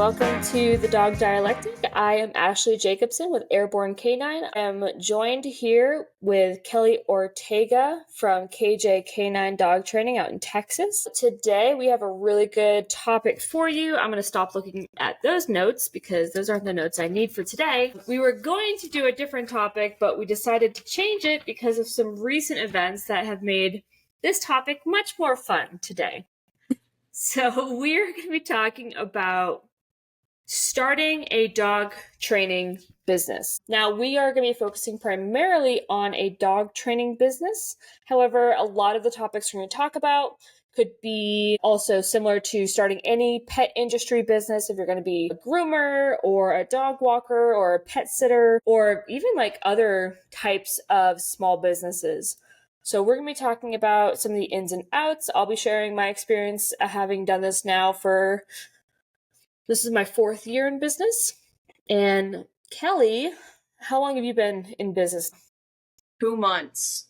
welcome to the Dog Dialectic. I am Ashley Jacobson with Airborne Canine. I am joined here with Kelly Ortega from KJ Canine Dog Training out in Texas. Today we have a really good topic for you. I'm going to stop looking at those notes because those aren't the notes I need for today. We were going to do a different topic, but we decided to change it because of some recent events that have made this topic much more fun today. So we're going to be talking about starting a dog training business. Now, we are going to be focusing primarily on a dog training business. However, a lot of the topics we're going to talk about could be also similar to starting any pet industry business. If you're going to be a groomer or a dog walker or a pet sitter or even like other types of small businesses. So we're going to be talking about some of the ins and outs. I'll be sharing my experience having done this now this is my 4th year in business. And Kelly, how long have you been in business? 2 months.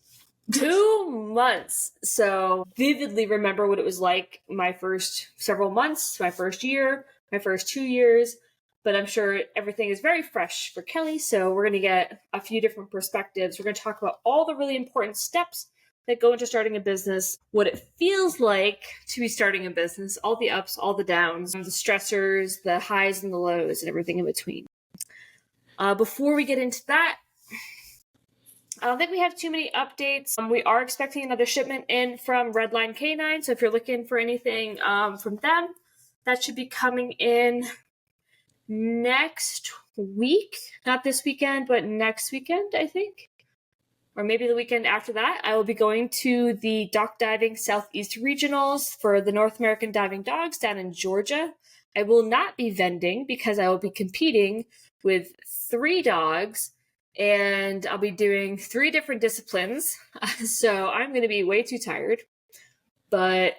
2 months. So vividly remember what it was like my first several months, my first year, my first 2 years. But I'm sure everything is very fresh for Kelly. So we're going to get a few different perspectives. We're going to talk about all the really important steps that go into starting a business, what it feels like to be starting a business, all the ups, all the downs, the stressors, the highs and the lows, and everything in between. Before we get into that, I don't think we have too many updates. We are expecting another shipment in from Redline Canine. So if you're looking for anything from them, that should be coming in next week. Not this weekend, but next weekend, I think. Or maybe the weekend after that. I will be going to the Dock Diving Southeast Regionals for the North American Diving Dogs down in Georgia. I will not be vending because I will be competing with 3 dogs and I'll be doing 3 different disciplines. So I'm going to be way too tired. But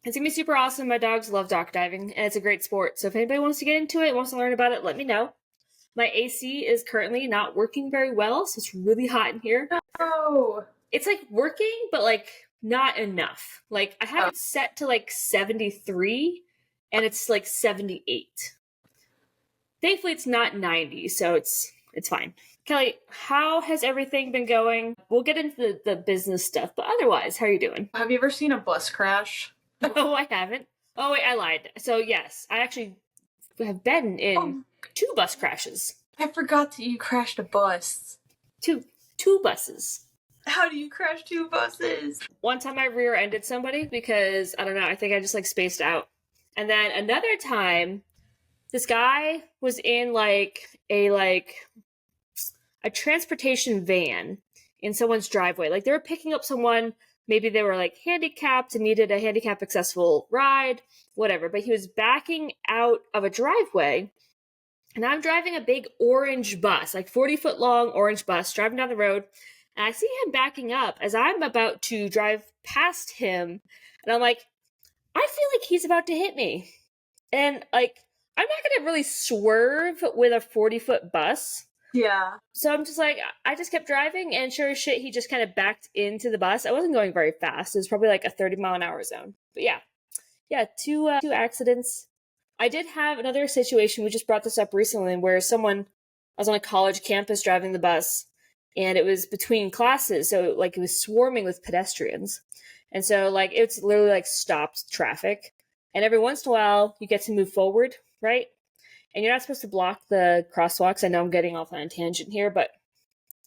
it's going to be super awesome. My dogs love dock diving and it's a great sport. So if anybody wants to get into it, wants to learn about it, let me know. My AC is currently not working very well, so it's really hot in here. Oh. It's like working, but like not enough. Like I have it set to like 73 and it's like 78. Thankfully it's not 90, so it's fine. Kelly, how has everything been going? We'll get into the business stuff, but otherwise, how are you doing? Have you ever seen a bus crash? Oh, I haven't. Oh, wait, I lied. So yes, I actually have been in 2 bus crashes. I forgot that you crashed a bus. Two buses. How do you crash 2 buses? One time I rear-ended somebody because, I don't know, I think I just like spaced out. And then another time, this guy was in like a transportation van in someone's driveway. Like they were picking up someone, maybe they were like handicapped and needed a handicap accessible ride, whatever. But he was backing out of a driveway and I'm driving a big orange bus, like 40-foot long orange bus, driving down the road. And I see him backing up as I'm about to drive past him. And I'm like, I feel like he's about to hit me. And like, I'm not going to really swerve with a 40-foot bus. Yeah. So I'm just like, I just kept driving, and sure as shit, he just kind of backed into the bus. I wasn't going very fast. It was probably like a 30-mile-an-hour zone. But yeah, two accidents. I did have another situation, we just brought this up recently, where I was on a college campus driving the bus, and it was between classes, so like it was swarming with pedestrians. And so like it's literally like stopped traffic. And every once in a while, you get to move forward, right? And you're not supposed to block the crosswalks. I know I'm getting off on a tangent here, but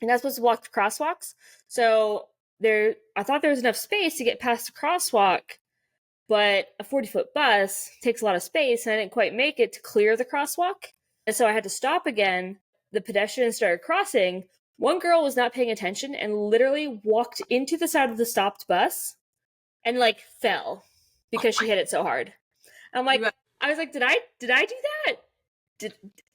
you're not supposed to block the crosswalks. So I thought there was enough space to get past the crosswalk, but a 40-foot bus takes a lot of space, and I didn't quite make it to clear the crosswalk. And so I had to stop again. The pedestrians started crossing. One girl was not paying attention and literally walked into the side of the stopped bus and like fell because she hit it so hard. I'm like, I was like, did I do that?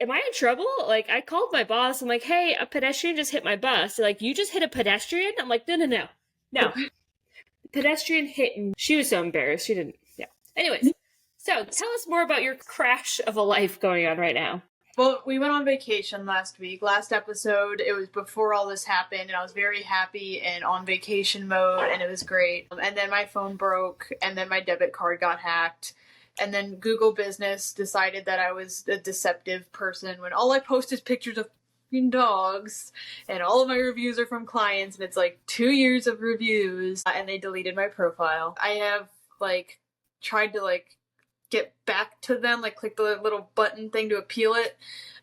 Am I in trouble? Like, I called my boss. I'm like, hey, a pedestrian just hit my bus. They're like, you just hit a pedestrian? I'm like, no. Pedestrian hit, and she was so embarrassed. She didn't. Yeah. Anyways, so tell us more about your crash of a life going on right now. Well, we went on vacation last week. Last episode, it was before all this happened, and I was very happy and on vacation mode, and it was great. And then my phone broke, and then my debit card got hacked. And then Google Business decided that I was a deceptive person when all I post is pictures of dogs and all of my reviews are from clients, and it's like 2 years of reviews, and they deleted my profile. I have like tried to like get back to them, like click the little button thing to appeal it,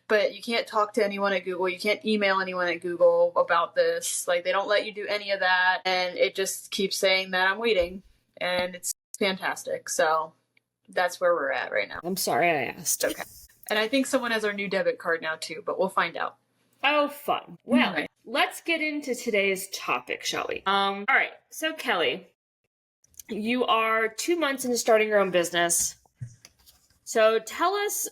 but you can't talk to anyone at Google. You can't email anyone at Google about this. Like, they don't let you do any of that, and it just keeps saying that I'm waiting, and it's fantastic. So that's where we're at right now. I'm sorry I asked. Okay. And I think someone has our new debit card now too, but we'll find out. Oh, fun. Well, Right. Let's get into today's topic, shall we? All right. So, Kelly, you are 2 months into starting your own business. So, tell us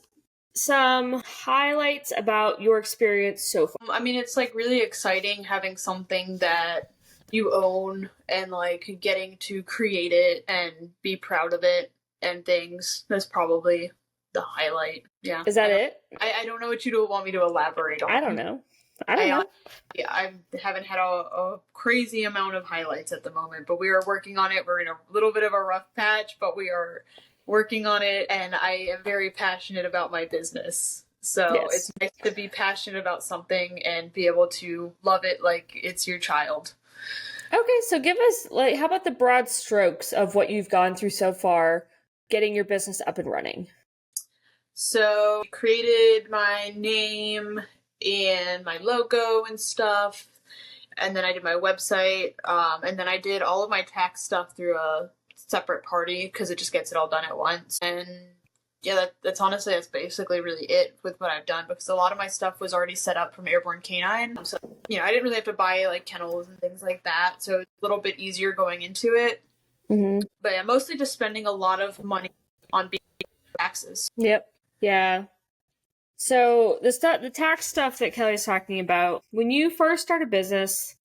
some highlights about your experience so far. I mean, it's like really exciting having something that you own and like getting to create it and be proud of it and things. That's probably the highlight. Yeah. Is that it? I don't know what you want me to elaborate on. I don't know. I haven't had a crazy amount of highlights at the moment, but we are working on it. We're in a little bit of a rough patch, but we are working on it, and I am very passionate about my business. So Yes. It's nice to be passionate about something and be able to love it like it's your child. Okay, so give us, like, how about the broad strokes of what you've gone through so far getting your business up and running? So I created my name and my logo and stuff, and then I did my website, and then I did all of my tax stuff through a separate party because it just gets it all done at once. And yeah, that's honestly, that's basically really it with what I've done, because a lot of my stuff was already set up from Airborne Canine. So, I didn't really have to buy like kennels and things like that. So it's a little bit easier going into it. Mm-hmm. But yeah, mostly just spending a lot of money on being taxes. Yep. Yeah. So the tax stuff that Kelly's talking about, when you first start a business,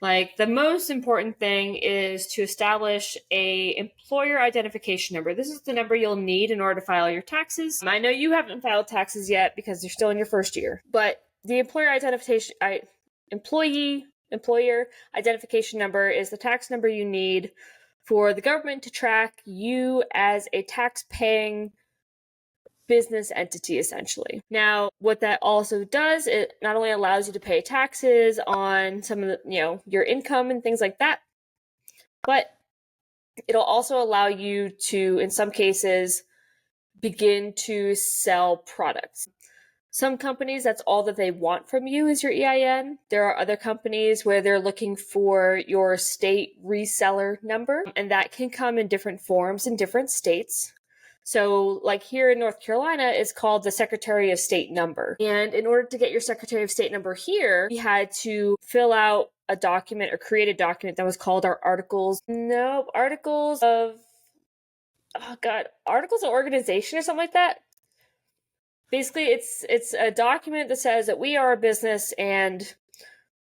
like, the most important thing is to establish a employer identification number. This is the number you'll need in order to file your taxes. I know you haven't filed taxes yet because you're still in your first year, but the employer identification number is the tax number you need for the government to track you as a tax-paying business entity, essentially. Now, what that also does, it not only allows you to pay taxes on some of the, your income and things like that, but it'll also allow you to, in some cases, begin to sell products. Some companies, that's all that they want from you is your EIN. There are other companies where they're looking for your state reseller number, and that can come in different forms in different states. So, like here in North Carolina, it's called the Secretary of State number. And in order to get your Secretary of State number here, we had to fill out a document or create a document that was called our Articles of Organization or something like that. Basically, it's a document that says that we are a business and,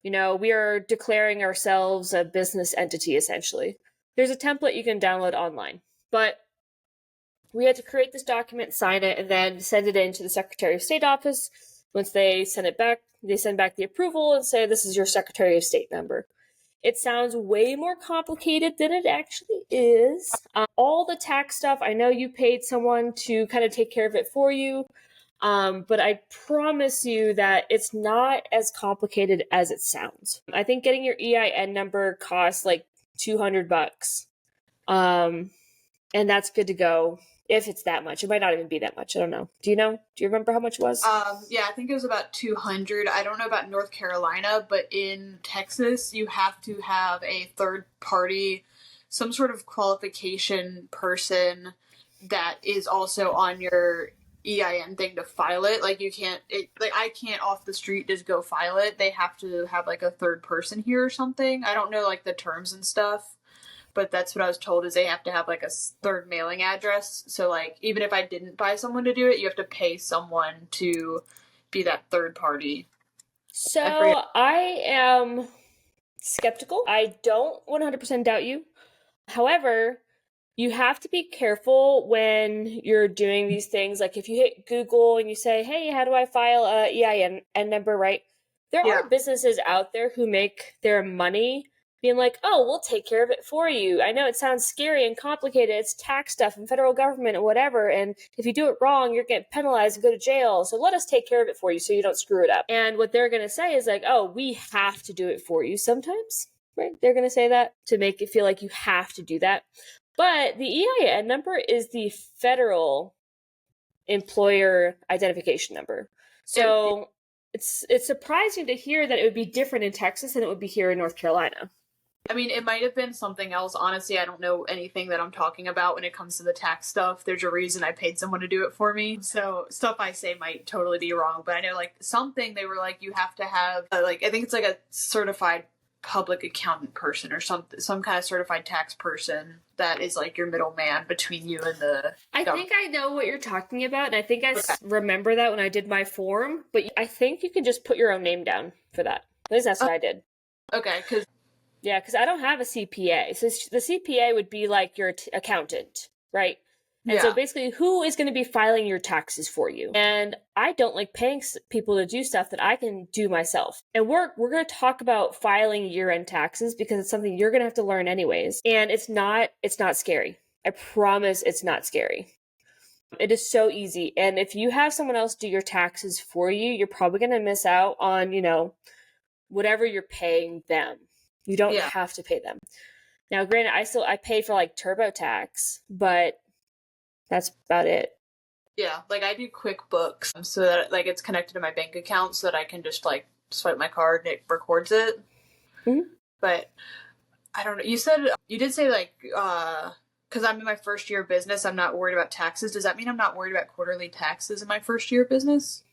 we are declaring ourselves a business entity, essentially. There's a template you can download online. But we had to create this document, sign it, and then send it in to the Secretary of State office. Once they send it back, they send back the approval and say, this is your Secretary of State number. It sounds way more complicated than it actually is. All the tax stuff, I know you paid someone to kind of take care of it for you, but I promise you that it's not as complicated as it sounds. I think getting your EIN number costs like $200. And that's good to go. If it's that much. It might not even be that much. I don't know. Do you know? Do you remember how much it was? Yeah, I think it was about 200. I don't know about North Carolina, but in Texas, you have to have a third party, some sort of qualification person that is also on your EIN thing to file it. Like, I can't off the street just go file it. They have to have like a third person here or something. I don't know like the terms and stuff. But that's what I was told, is they have to have like a third mailing address. So like, even if I didn't buy someone to do it, you have to pay someone to be that third party. So I am skeptical. I don't 100% doubt you. However, you have to be careful when you're doing these things. Like, if you hit Google and you say, hey, how do I file a EIN number, right? There are businesses out there who make their money being like, oh, we'll take care of it for you. I know it sounds scary and complicated. It's tax stuff and federal government and whatever. And if you do it wrong, you're getting penalized and go to jail. So let us take care of it for you so you don't screw it up. And what they're going to say is like, oh, we have to do it for you sometimes, right? They're going to say that to make it feel like you have to do that. But the EIN number is the federal employer identification number. So it's surprising to hear that it would be different in Texas than it would be here in North Carolina. I mean, it might have been something else. Honestly, I don't know anything that I'm talking about when it comes to the tax stuff. There's a reason I paid someone to do it for me. So stuff I say might totally be wrong. But I know like something they were like, you have to have like, I think it's like a certified public accountant person or some kind of certified tax person that is like your middleman between you and the I think I know what you're talking about, and I think I remember that when I did my form, but I think you can just put your own name down for that. At least that's what I did. Okay, because I don't have a CPA. So the CPA would be like your accountant, right? And so basically, who is going to be filing your taxes for you? And I don't like paying people to do stuff that I can do myself. And we're going to talk about filing year-end taxes because it's something you're going to have to learn anyways. And it's not scary. I promise it's not scary. It is so easy. And if you have someone else do your taxes for you, you're probably going to miss out on, whatever you're paying them. You don't have to pay them. Now, granted, I pay for like TurboTax, but that's about it. Yeah, like I do QuickBooks so that like it's connected to my bank account so that I can just like swipe my card and it records it. Mm-hmm. But I don't know. You did say like because I'm in my first year of business, I'm not worried about taxes. Does that mean I'm not worried about quarterly taxes in my first year of business?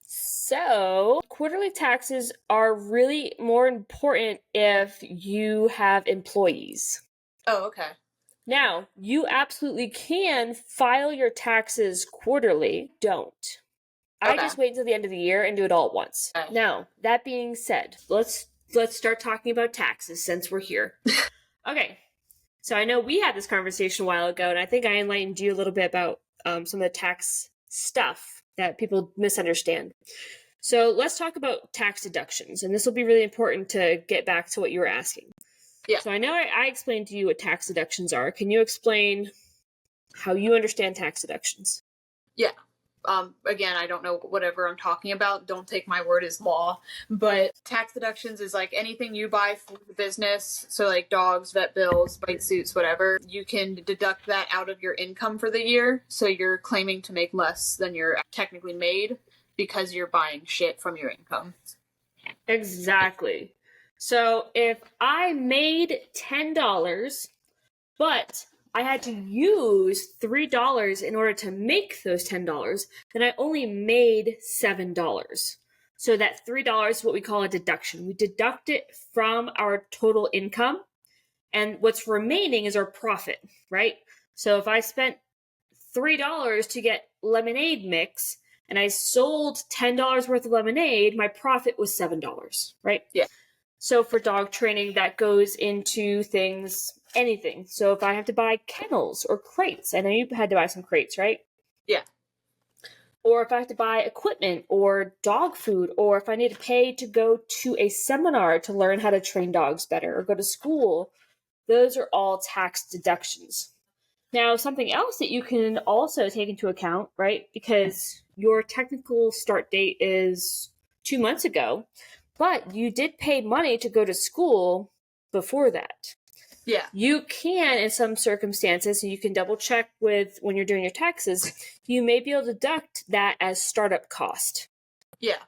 So, quarterly taxes are really more important if you have employees. Oh, okay. Now, you absolutely can file your taxes quarterly. Don't. I just wait until the end of the year and do it all at once. Okay. Now, that being said, let's start talking about taxes since we're here. Okay. So I know we had this conversation a while ago, and I think I enlightened you a little bit about some of the tax stuff that people misunderstand. So let's talk about tax deductions, and this will be really important to get back to what you were asking. Yeah. So I know I explained to you what tax deductions are. Can you explain how you understand tax deductions? Yeah. Again, I don't know whatever I'm talking about. Don't take my word as law. But tax deductions is like anything you buy for the business. So like dogs, vet bills, bike suits, whatever. You can deduct that out of your income for the year. So you're claiming to make less than you're technically made because you're buying shit from your income. Exactly. So if I made $10, but I had to use $3 in order to make those $10, then I only made $7. So that $3 is what we call a deduction. We deduct it from our total income, and what's remaining is our profit, right? So if I spent $3 to get lemonade mix, and I sold $10 worth of lemonade, my profit was $7, right? Yeah. So for dog training, that goes into things, anything. So if I have to buy kennels or crates, I know you had to buy some crates, right? Yeah. Or if I have to buy equipment or dog food, or if I need to pay to go to a seminar to learn how to train dogs better or go to school, those are all tax deductions. Now, something else that you can also take into account, right? Because your technical start date is 2 months ago, but you did pay money to go to school before that. Yeah. You can, in some circumstances, and you can double check with when you're doing your taxes, you may be able to deduct that as startup cost. Yeah.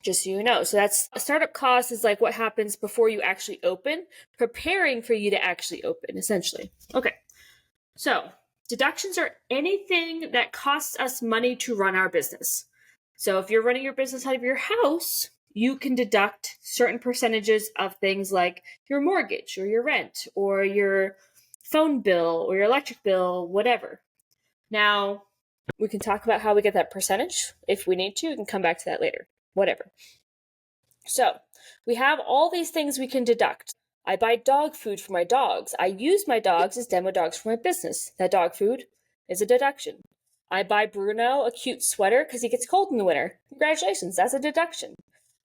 Just so you know. So that's a startup cost is like what happens before you actually open, preparing for you to actually open, essentially. Okay. So deductions are anything that costs us money to run our business. So if you're running your business out of your house, you can deduct certain percentages of things like your mortgage or your rent or your phone bill or your electric bill, whatever. Now, we can talk about how we get that percentage if we need to. We can come back to that later. Whatever. So we have all these things we can deduct. I buy dog food for my dogs. I use my dogs as demo dogs for my business. That dog food is a deduction. I buy Bruno a cute sweater because he gets cold in the winter. Congratulations, that's a deduction.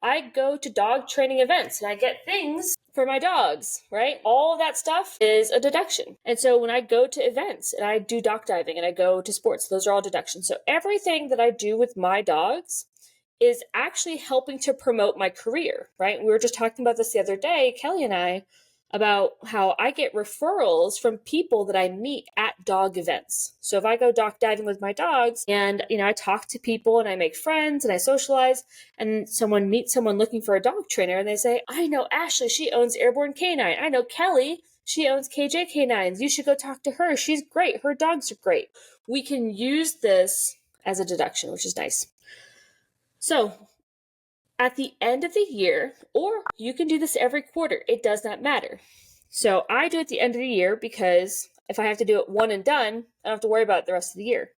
I go to dog training events and I get things for my dogs, right? All of that stuff is a deduction. And so when I go to events and I do dock diving and I go to sports, those are all deductions. So everything that I do with my dogs is actually helping to promote my career, right? We were just talking about this the other day, Kelly and I, about how I get referrals from people that I meet at dog events. So if I go dock diving with my dogs and, I talk to people and I make friends and I socialize, and someone meets someone looking for a dog trainer and they say, I know Ashley, she owns Airborne Canine. I know Kelly, she owns KJ Canines. You should go talk to her. She's great. Her dogs are great. We can use this as a deduction, which is nice. So at the end of the year, or you can do this every quarter, it does not matter. So I do it at the end of the year because if I have to do it one and done, I don't have to worry about it the rest of the year.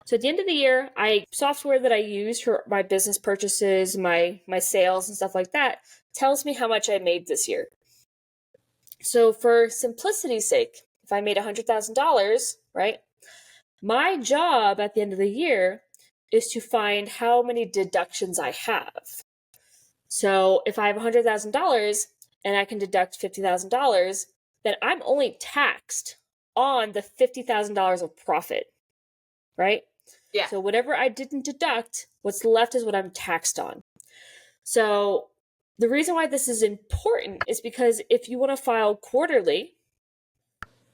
So at the end of the year, software that I use for my business purchases, my sales and stuff like that, tells me how much I made this year. So for simplicity's sake, if I made $100,000, right, my job at the end of the year is to find how many deductions I have. So if I have $100,000 and I can deduct $50,000, then I'm only taxed on the $50,000 of profit, right? Yeah. So whatever I didn't deduct, what's left is what I'm taxed on. So the reason why this is important is because if you want to file quarterly,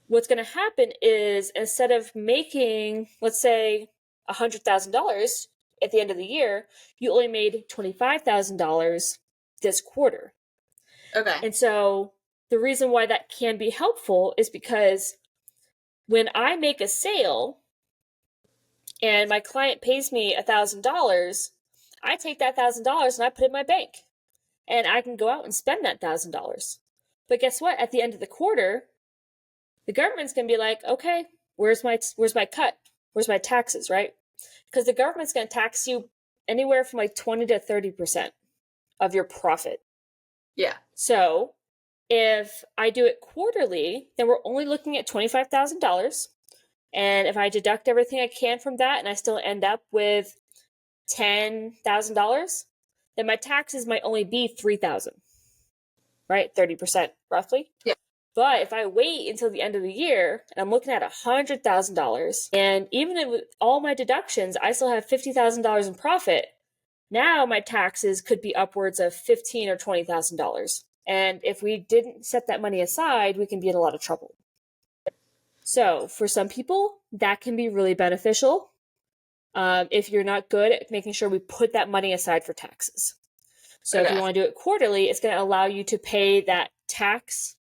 what's going to happen is instead of making, let's say, $100,000 at the end of the year, you only made $25,000 this quarter. Okay. And so the reason why that can be helpful is because when I make a sale and my client pays me $1,000, I take that $1,000 and I put it in my bank. And I can go out and spend that $1,000. But guess what? At the end of the quarter, the government's going to be like, okay, where's my cut? Where's my taxes, right? Because the government's going to tax you anywhere from like 20 to 30% of your profit. Yeah. So if I do it quarterly, then we're only looking at $25,000. And if I deduct everything I can from that and I still end up with $10,000, then my taxes might only be $3,000, right? 30% roughly. Yeah. But if I wait until the end of the year and I'm looking at $100,000, and even with all my deductions, I still have $50,000 in profit, now my taxes could be upwards of $15,000 or $20,000. And if we didn't set that money aside, we can be in a lot of trouble. So for some people, that can be really beneficial. If you're not good at making sure we put that money aside for taxes. So if you want to do it quarterly, it's going to allow you to pay that tax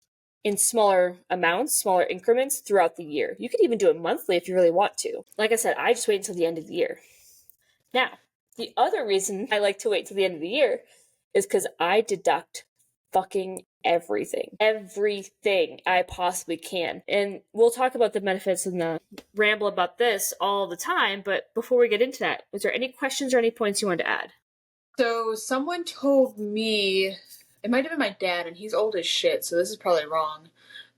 in smaller amounts, smaller increments throughout the year. You could even do it monthly if you really want to. Like I said, I just wait until the end of the year. Now, the other reason I like to wait till the end of the year is because I deduct fucking everything I possibly can. And we'll talk about the benefits and the ramble about this all the time. But before we get into that, was there any questions or any points you wanted to add? So someone told me, it might have been my dad, and he's old as shit, so this is probably wrong,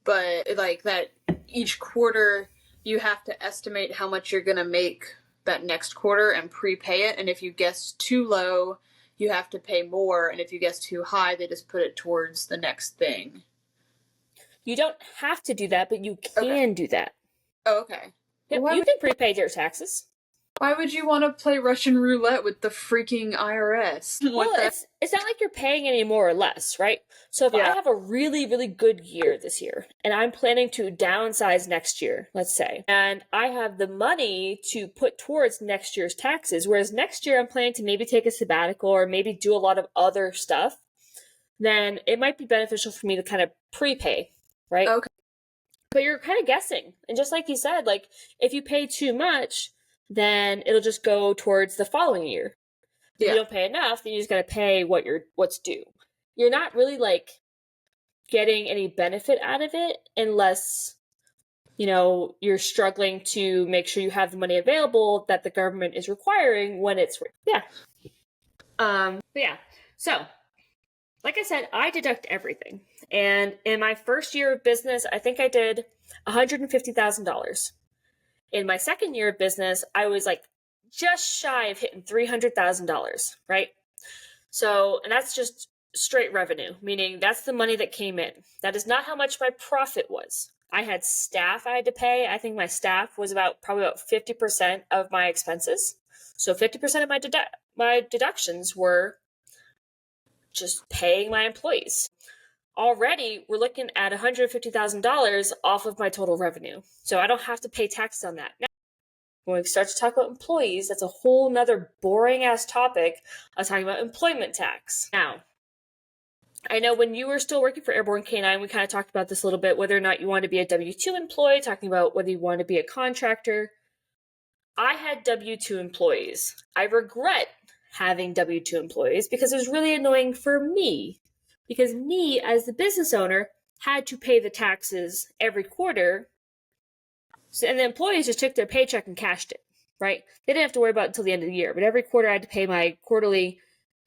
but like that each quarter you have to estimate how much you're gonna make that next quarter and prepay it, and if you guess too low, you have to pay more, and if you guess too high, they just put it towards the next thing. You don't have to do that, but you can do that. Oh, okay. Yep, you can prepay your taxes. Why would you want to play Russian roulette with the freaking IRS? Well, it's not like you're paying any more or less, right? So if I have a really, really good year this year, and I'm planning to downsize next year, let's say, and I have the money to put towards next year's taxes, whereas next year I'm planning to maybe take a sabbatical or maybe do a lot of other stuff, then it might be beneficial for me to kind of prepay, right? Okay. But you're kind of guessing. And just like you said, like if you pay too much, then it'll just go towards the following year. If you don't pay enough, then you just got to pay what's due. You're not really like getting any benefit out of it unless, you're struggling to make sure you have the money available that the government is requiring when it's, So, like I said, I deduct everything. And in my first year of business, I think I did $150,000. In my second year of business, I was like just shy of hitting $300,000, right? So, and that's just straight revenue, meaning that's the money that came in. That is not how much my profit was. I had staff I had to pay. I think my staff was probably about 50% of my expenses. So 50% of my deductions were just paying my employees. Already, we're looking at $150,000 off of my total revenue. So I don't have to pay taxes on that. Now, when we start to talk about employees, that's a whole nother boring ass topic of talking about employment tax. Now, I know when you were still working for Airborne K9, we kind of talked about this a little bit, whether or not you want to be a W-2 employee, talking about whether you want to be a contractor. I had W-2 employees. I regret having W-2 employees because it was really annoying for me. Because me, as the business owner, had to pay the taxes every quarter. And the employees just took their paycheck and cashed it, right? They didn't have to worry about it until the end of the year. But every quarter I had to pay my quarterly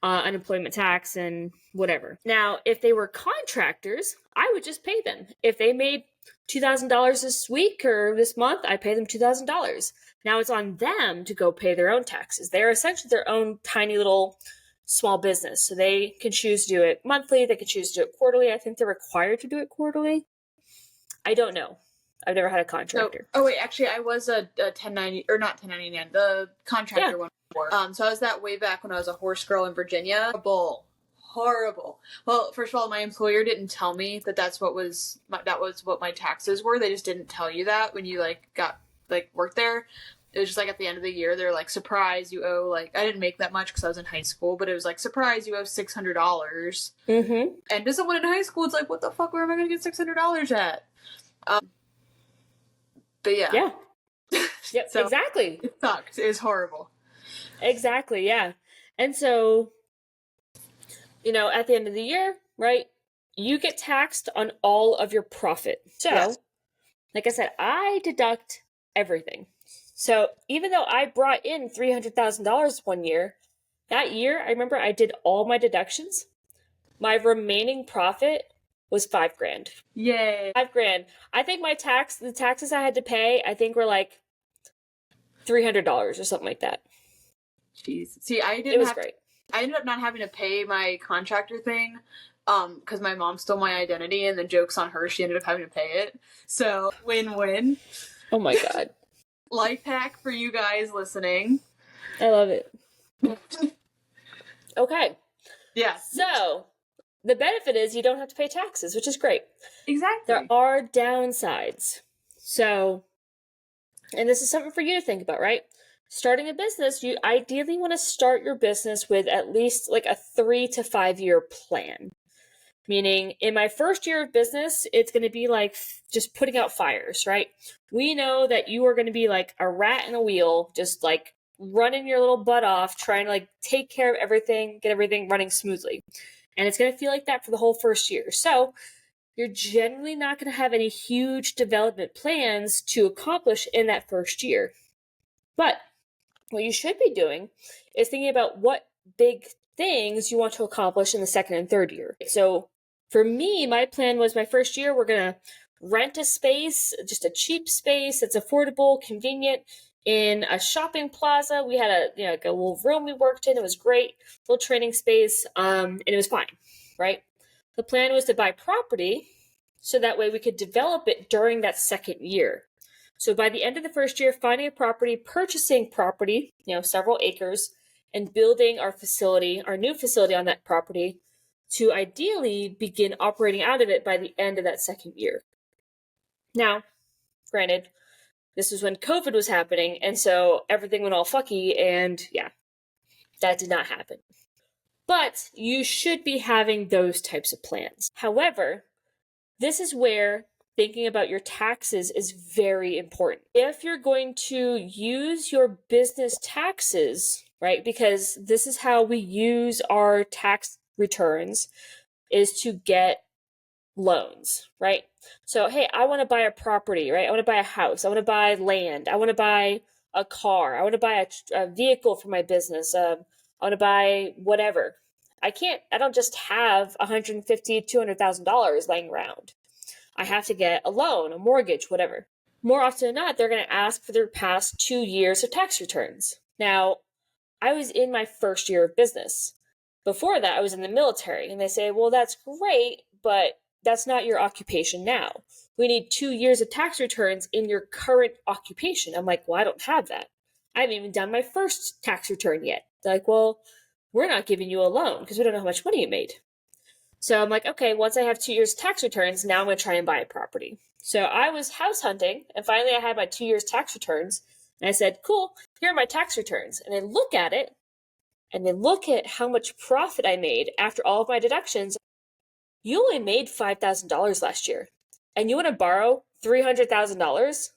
unemployment tax and whatever. Now, if they were contractors, I would just pay them. If they made $2,000 this week or this month, I pay them $2,000. Now it's on them to go pay their own taxes. They're essentially their own tiny little small business. So they can choose to do it monthly. They can choose to do it quarterly. I think they're required to do it quarterly. I don't know. I've never had a contractor. Oh wait, actually, I was a 1090 or not 1099, the contractor one before. So I was that way back when I was a horse girl in Virginia. Horrible. Well, first of all, my employer didn't tell me that that was what my taxes were. They just didn't tell you that when you worked there. It was just at the end of the year, they're like, surprise, you owe I didn't make that much because I was in high school, but it was like, surprise, you owe $600. Mm-hmm. And to someone in high school, it's like, what the fuck? Where am I going to get $600 at? But yeah. Yeah. Yep, so exactly. It sucked. It was horrible. Exactly, yeah. And so, at the end of the year, right, you get taxed on all of your profit. So, yes. Like I said, I deduct everything. So even though I brought in $300,000 one year, that year, I remember I did all my deductions. My remaining profit was $5,000. Yay. $5,000. I think the taxes I had to pay, I think were like $300 or something like that. Jeez. See, it was great. I ended up not having to pay my contractor thing because my mom stole my identity, and the joke's on her. She ended up having to pay it. So, win-win. Oh my God. Life hack for you guys listening. I love it. Okay. Yeah. So, the benefit is you don't have to pay taxes, which is great. Exactly. There are downsides. So, and this is something for you to think about, right? Starting a business, you ideally want to start your business with at least a 3 to 5 year plan. Meaning, in my first year of business, it's going to be like just putting out fires, right? We know that you are going to be like a rat in a wheel, just running your little butt off, trying to take care of everything, get everything running smoothly. And it's going to feel like that for the whole first year. So you're generally not going to have any huge development plans to accomplish in that first year. But what you should be doing is thinking about what big things you want to accomplish in the second and third year. So for me, my plan was my first year, we're going to rent a space, just a cheap space that's affordable, convenient, in a shopping plaza. We had a little room we worked in. It was great, little training space, and it was fine, right? The plan was to buy property so that way we could develop it during that second year. So by the end of the first year, finding a property, purchasing property, several acres, and building our new facility on that property to ideally begin operating out of it by the end of that second year. Now, granted, this was when COVID was happening, and so everything went all fucky, and yeah, that did not happen. But you should be having those types of plans. However, this is where thinking about your taxes is very important. If you're going to use your business taxes, right, because this is how we use our tax returns, is to get loans, right? So, hey, I want to buy a property, right? I want to buy a house. I want to buy land. I want to buy a car. I want to buy a vehicle for my business. I want to buy whatever. I don't just have $150,000, $200,000 laying around. I have to get a loan, a mortgage, whatever. More often than not, they're going to ask for their past 2 years of tax returns. Now, I was in my first year of business. before that, I was in the military. And they say, well, that's great, but that's not your occupation now. We need 2 years of tax returns in your current occupation. I'm like, well, I don't have that. I haven't even done my first tax return yet. They're like, well, we're not giving you a loan because we don't know how much money you made. So I'm like, okay, once I have 2 years tax returns, now I'm going to try and buy a property. So I was house hunting, and finally I had my 2 years tax returns, and I said, cool, here are my tax returns. And they look at it, and they look at how much profit I made after all of my deductions. You only made $5,000 last year, and you want to borrow $300,000?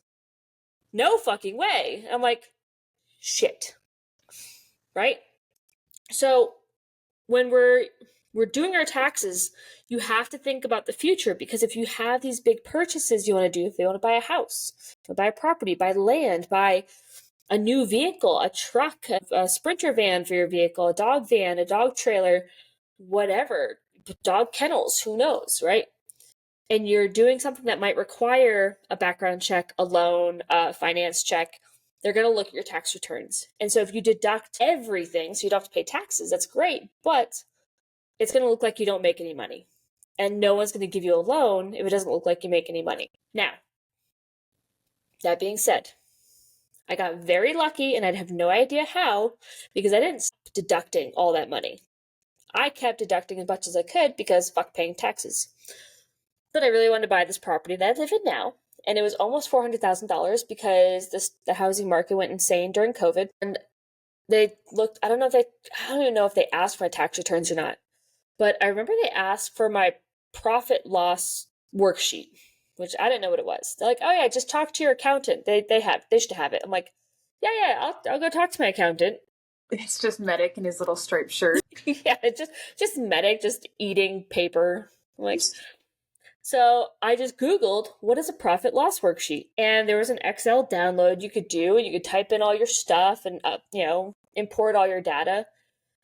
No fucking way. I'm like, shit. Right? So when we're doing our taxes, you have to think about the future, because if you have these big purchases you want to do, if you want to buy a house, buy a property, buy land, buy a new vehicle, a truck, a Sprinter van for your vehicle, a dog van, a dog trailer, whatever, dog kennels, who knows, right? And you're doing something that might require a background check, a loan, a finance check, they're going to look at your tax returns. And so if you deduct everything, so you don't have to pay taxes, that's great, but it's going to look like you don't make any money. And no one's going to give you a loan if it doesn't look like you make any money. Now, that being said, I got very lucky, and I'd have no idea how, because I didn't stop deducting all that money. I kept deducting as much as I could because fuck paying taxes. But I really wanted to buy this property that I live in now, and it was almost $400,000 because the housing market went insane during COVID. And they looked, I don't even know if they asked for my tax returns or not, but I remember they asked for my profit loss worksheet, which I didn't know what it was. They're like, oh yeah, just talk to your accountant. They should have it. I'm like, yeah, I'll go talk to my accountant. It's just Medic in his little striped shirt. Yeah, it's just Medic, just eating paper. I'm like, so I just Googled, what is a profit loss worksheet? And there was an Excel download you could do, and you could type in all your stuff and, import all your data.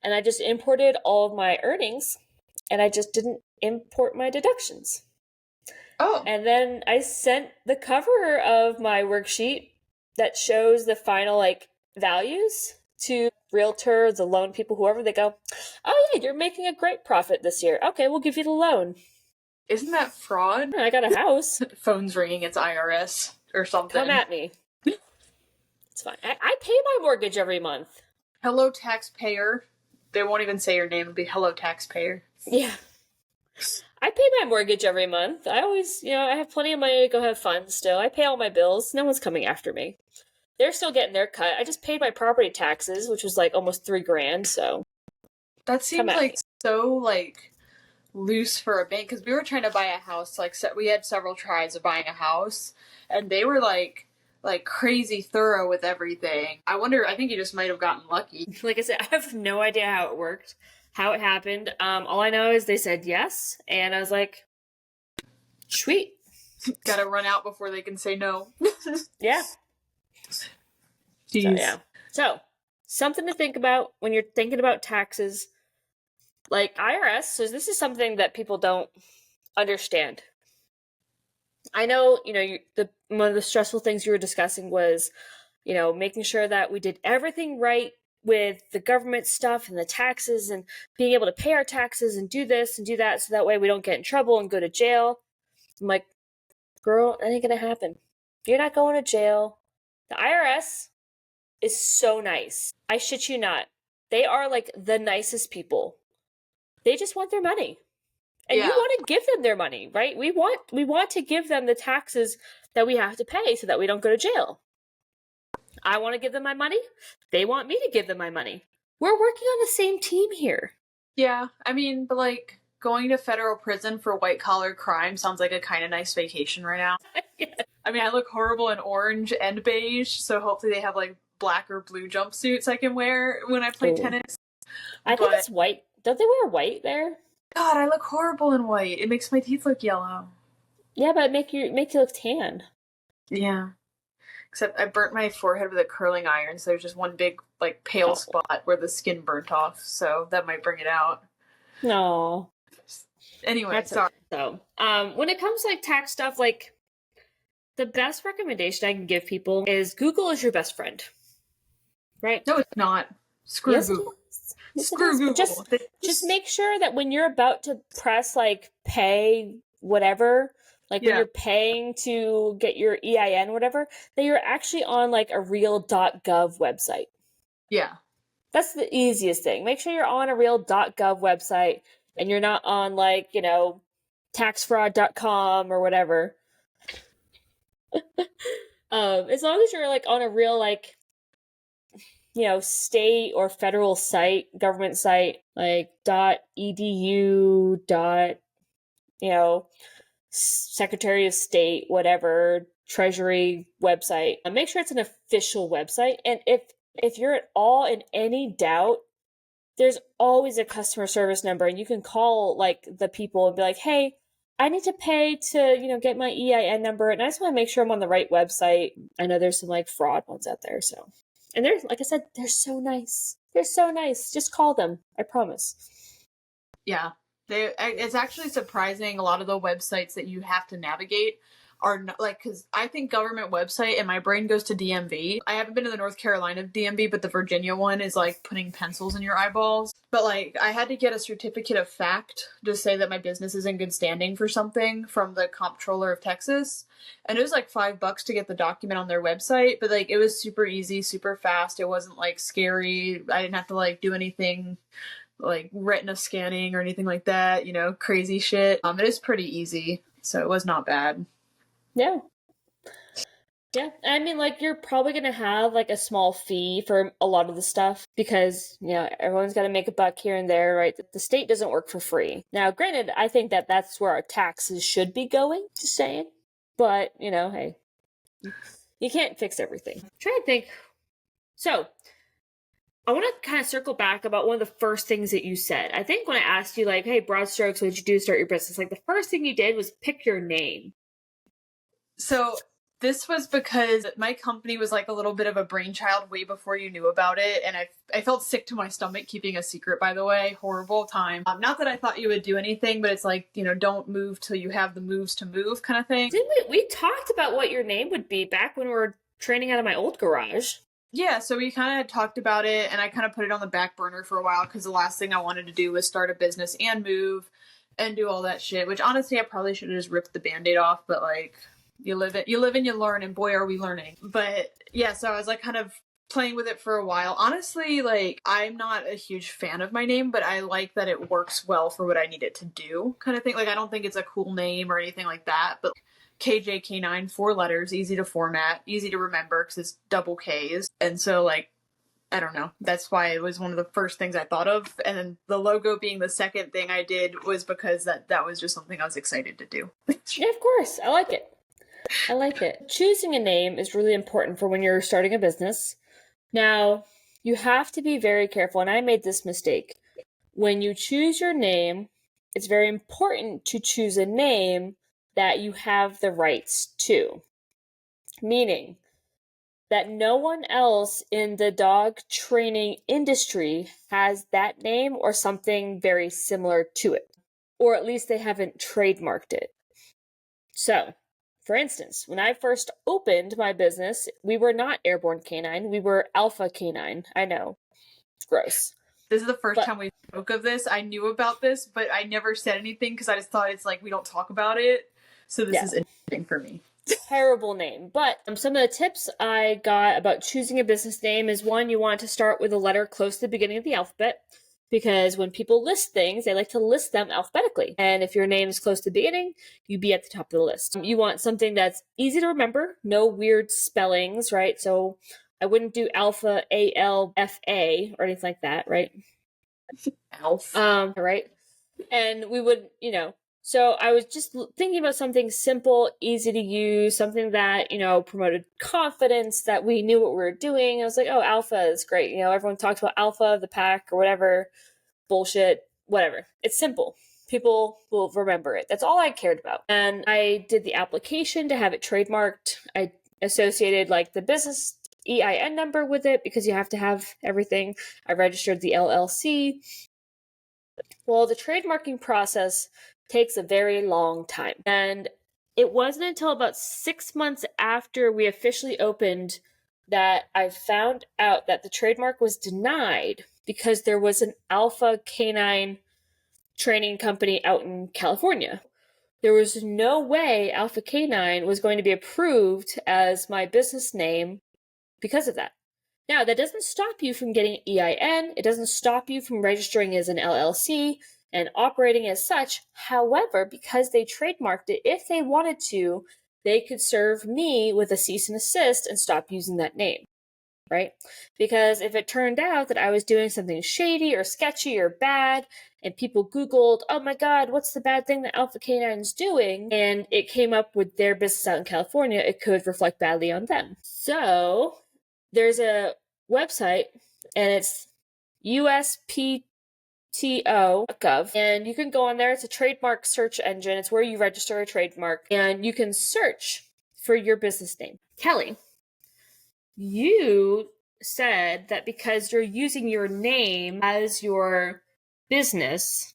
And I just imported all of my earnings, and I just didn't import my deductions. Oh. And then I sent the cover of my worksheet that shows the final values to realtor, the loan people, whoever. They go, oh yeah, you're making a great profit this year. Okay, we'll give you the loan. Isn't that fraud? I got a house. Phone's ringing, it's IRS or something. Come at me. It's fine. I pay my mortgage every month. Hello, taxpayer. They won't even say your name. It'll be hello, taxpayer. Yeah. I pay my mortgage every month. I always, I have plenty of money to go have fun still. I pay all my bills. No one's coming after me. They're still getting their cut. I just paid my property taxes, which was almost $3,000, so. That seems so loose for a bank, because we were trying to buy a house. We had several tries of buying a house, and they were like crazy thorough with everything. I think you just might have gotten lucky. Like I said, I have no idea how it worked, how it happened. All I know is they said yes, and I was like, sweet. Gotta run out before they can say no. Yeah. Jeez. So, yeah. So, something to think about when you're thinking about taxes. Like IRS, so this is something that people don't understand. I know, one of the stressful things you were discussing was, making sure that we did everything right with the government stuff and the taxes and being able to pay our taxes and do this and do that, so that way we don't get in trouble and go to jail. I'm like, girl, that ain't gonna happen. You're not going to jail. The IRS is so nice. I shit you not. They are the nicest people. They just want their money. And you want to give them their money, right? We want to give them the taxes that we have to pay so that we don't go to jail. I want to give them my money. They want me to give them my money. We're working on the same team here. Yeah, I mean, but going to federal prison for white collar crime sounds like a kind of nice vacation right now. Yeah. I mean, I look horrible in orange and beige, so hopefully they have black or blue jumpsuits I can wear when I play tennis. I think it's white. Don't they wear white there? God, I look horrible in white. It makes my teeth look yellow. Yeah, but make you look tan. Yeah. Except I burnt my forehead with a curling iron, so there's just one big pale spot where the skin burnt off, so that might bring it out. No. Anyway, sorry. Okay. So, when it comes to tax stuff, the best recommendation I can give people is Google is your best friend. Right? No, it's not. Screw Google. Yes, it Screw is. But Google. just make sure that when you're about to press like pay whatever, like when Yeah. you're paying to get your EIN, whatever, that you're actually on like a real .gov website. Yeah. That's the easiest thing. Make sure you're on a real .gov website and you're not on like, taxfraud.com or whatever. As long as you're like on a real like state or federal site, government site, like .edu, Secretary of State, whatever, Treasury website. Make sure it's an official website. And if you're at all in any doubt, there's always a customer service number, and you can call like the people and be like, "Hey, I need to pay to get my EIN number, and I just want to make sure I'm on the right website." I know there's some like fraud ones out there, so. And they're, like I said, they're so nice. They're so nice. Just call them. I promise. Yeah. It's actually surprising a lot of the websites that you have to navigate are not, like, because I think government website and my brain goes to DMV. I haven't been to the North Carolina DMV, but the Virginia one is like putting pencils in your eyeballs. But like, I had to get a certificate of fact to say that my business is in good standing for something from the comptroller of Texas. And it was like $5 to get the document on their website, but like it was super easy, super fast. It wasn't like scary. I didn't have to like do anything like retina scanning or anything like that, crazy shit. It is pretty easy, so it was not bad. Yeah. Yeah. I mean, like, you're probably going to have like a small fee for a lot of the stuff because, everyone's got to make a buck here and there, right? The state doesn't work for free. Now, granted, I think that that's where our taxes should be going, just saying. But, hey, you can't fix everything. I'm trying to think. So, I want to kind of circle back about one of the first things that you said. I think when I asked you, like, hey, broad strokes, what did you do to start your business? Like, the first thing you did was pick your name. So this was because my company was like a little bit of a brainchild way before you knew about it. And I felt sick to my stomach keeping a secret, by the way. Horrible time. Not that I thought you would do anything, but it's like, don't move till you have the moves to move kind of thing. Didn't we talked about what your name would be back when we were training out of my old garage? Yeah, so we kind of talked about it, and I kind of put it on the back burner for a while because the last thing I wanted to do was start a business and move and do all that shit, which honestly I probably should have just ripped the Band-Aid off, but like you live and you learn, and boy are we learning. But yeah, so I was like kind of playing with it for a while. Honestly, like I'm not a huge fan of my name, but I like that it works well for what I need it to do kind of thing. Like I don't think it's a cool name or anything like that, but KJK9, 4 letters, easy to format, easy to remember because it's double Ks. And so, like, I don't know. That's why it was one of the first things I thought of. And then the logo being the second thing I did was because that was just something I was excited to do. Yeah, of course. I like it. I like it. Choosing a name is really important for when you're starting a business. Now, you have to be very careful, and I made this mistake. When you choose your name, it's very important to choose a name that you have the rights to. Meaning that no one else in the dog training industry has that name or something very similar to it. Or at least they haven't trademarked it. So, for instance, when I first opened my business, we were not Airborne Canine, we were Alpha Canine. I know. It's gross. This is the first time we spoke of this. I knew about this, but I never said anything because I just thought it's like we don't talk about it. So this is interesting for me. Terrible name. But some of the tips I got about choosing a business name is one, you want to start with a letter close to the beginning of the alphabet. Because when people list things, they like to list them alphabetically. And if your name is close to the beginning, you'd be at the top of the list. You want something that's easy to remember, no weird spellings, right? So I wouldn't do Alpha, A-L-F-A, or anything like that, right? Alpha. Right? And we would, so I was just thinking about something simple, easy to use, something that, promoted confidence, that we knew what we were doing. I was like, oh, Alpha is great. Everyone talks about Alpha, the pack, or whatever. Bullshit, whatever. It's simple. People will remember it. That's all I cared about. And I did the application to have it trademarked. I associated like the business EIN number with it because you have to have everything. I registered the LLC. Well, the trademarking process takes a very long time. And it wasn't until about 6 months after we officially opened that I found out that the trademark was denied because there was an alpha canine training company out in California. There was no way Alpha Canine was going to be approved as my business name because of that. Now, that doesn't stop you from getting EIN. It doesn't stop you from registering as an LLC and operating as such. However, because they trademarked it, if they wanted to, they could serve me with a cease and desist and stop using that name, right? Because if it turned out that I was doing something shady or sketchy or bad, and people Googled, oh my God, what's the bad thing that Alpha Canine's doing? And it came up with their business out in California, it could reflect badly on them. So there's a website, and it's USPTO.gov, and you can go on there. It's a trademark search engine. It's where you register a trademark, and you can search for your business name. Kelly, you said that because you're using your name as your business,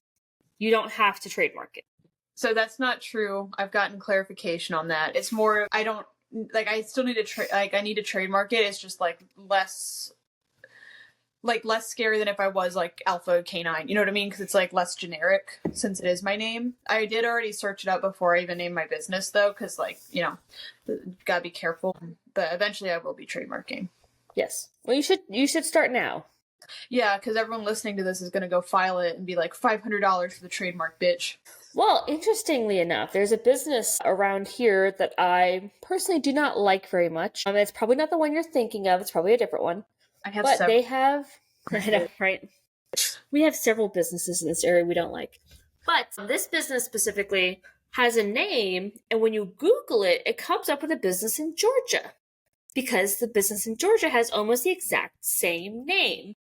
you don't have to trademark it. So that's not true. I've gotten clarification on that. It's more, I don't, like, I still need to, I need to trademark it. It's just, less scary than if I was, Alpha Canine. You know what I mean? Because it's, less generic since it is my name. I did already search it up before I even named my business, though, because, gotta be careful. But eventually I will be trademarking. Yes. Well, you should start now. Yeah, because everyone listening to this is going to go file it and be like, $500 for the trademark, bitch. Well, interestingly enough, there's a business around here that I personally do not like very much. It's probably not the one you're thinking of. It's probably a different one. But they have, I know, right? We have several businesses in this area we don't like. But this business specifically has a name, and when you Google it, it comes up with a business in Georgia. Because the business in Georgia has almost the exact same name.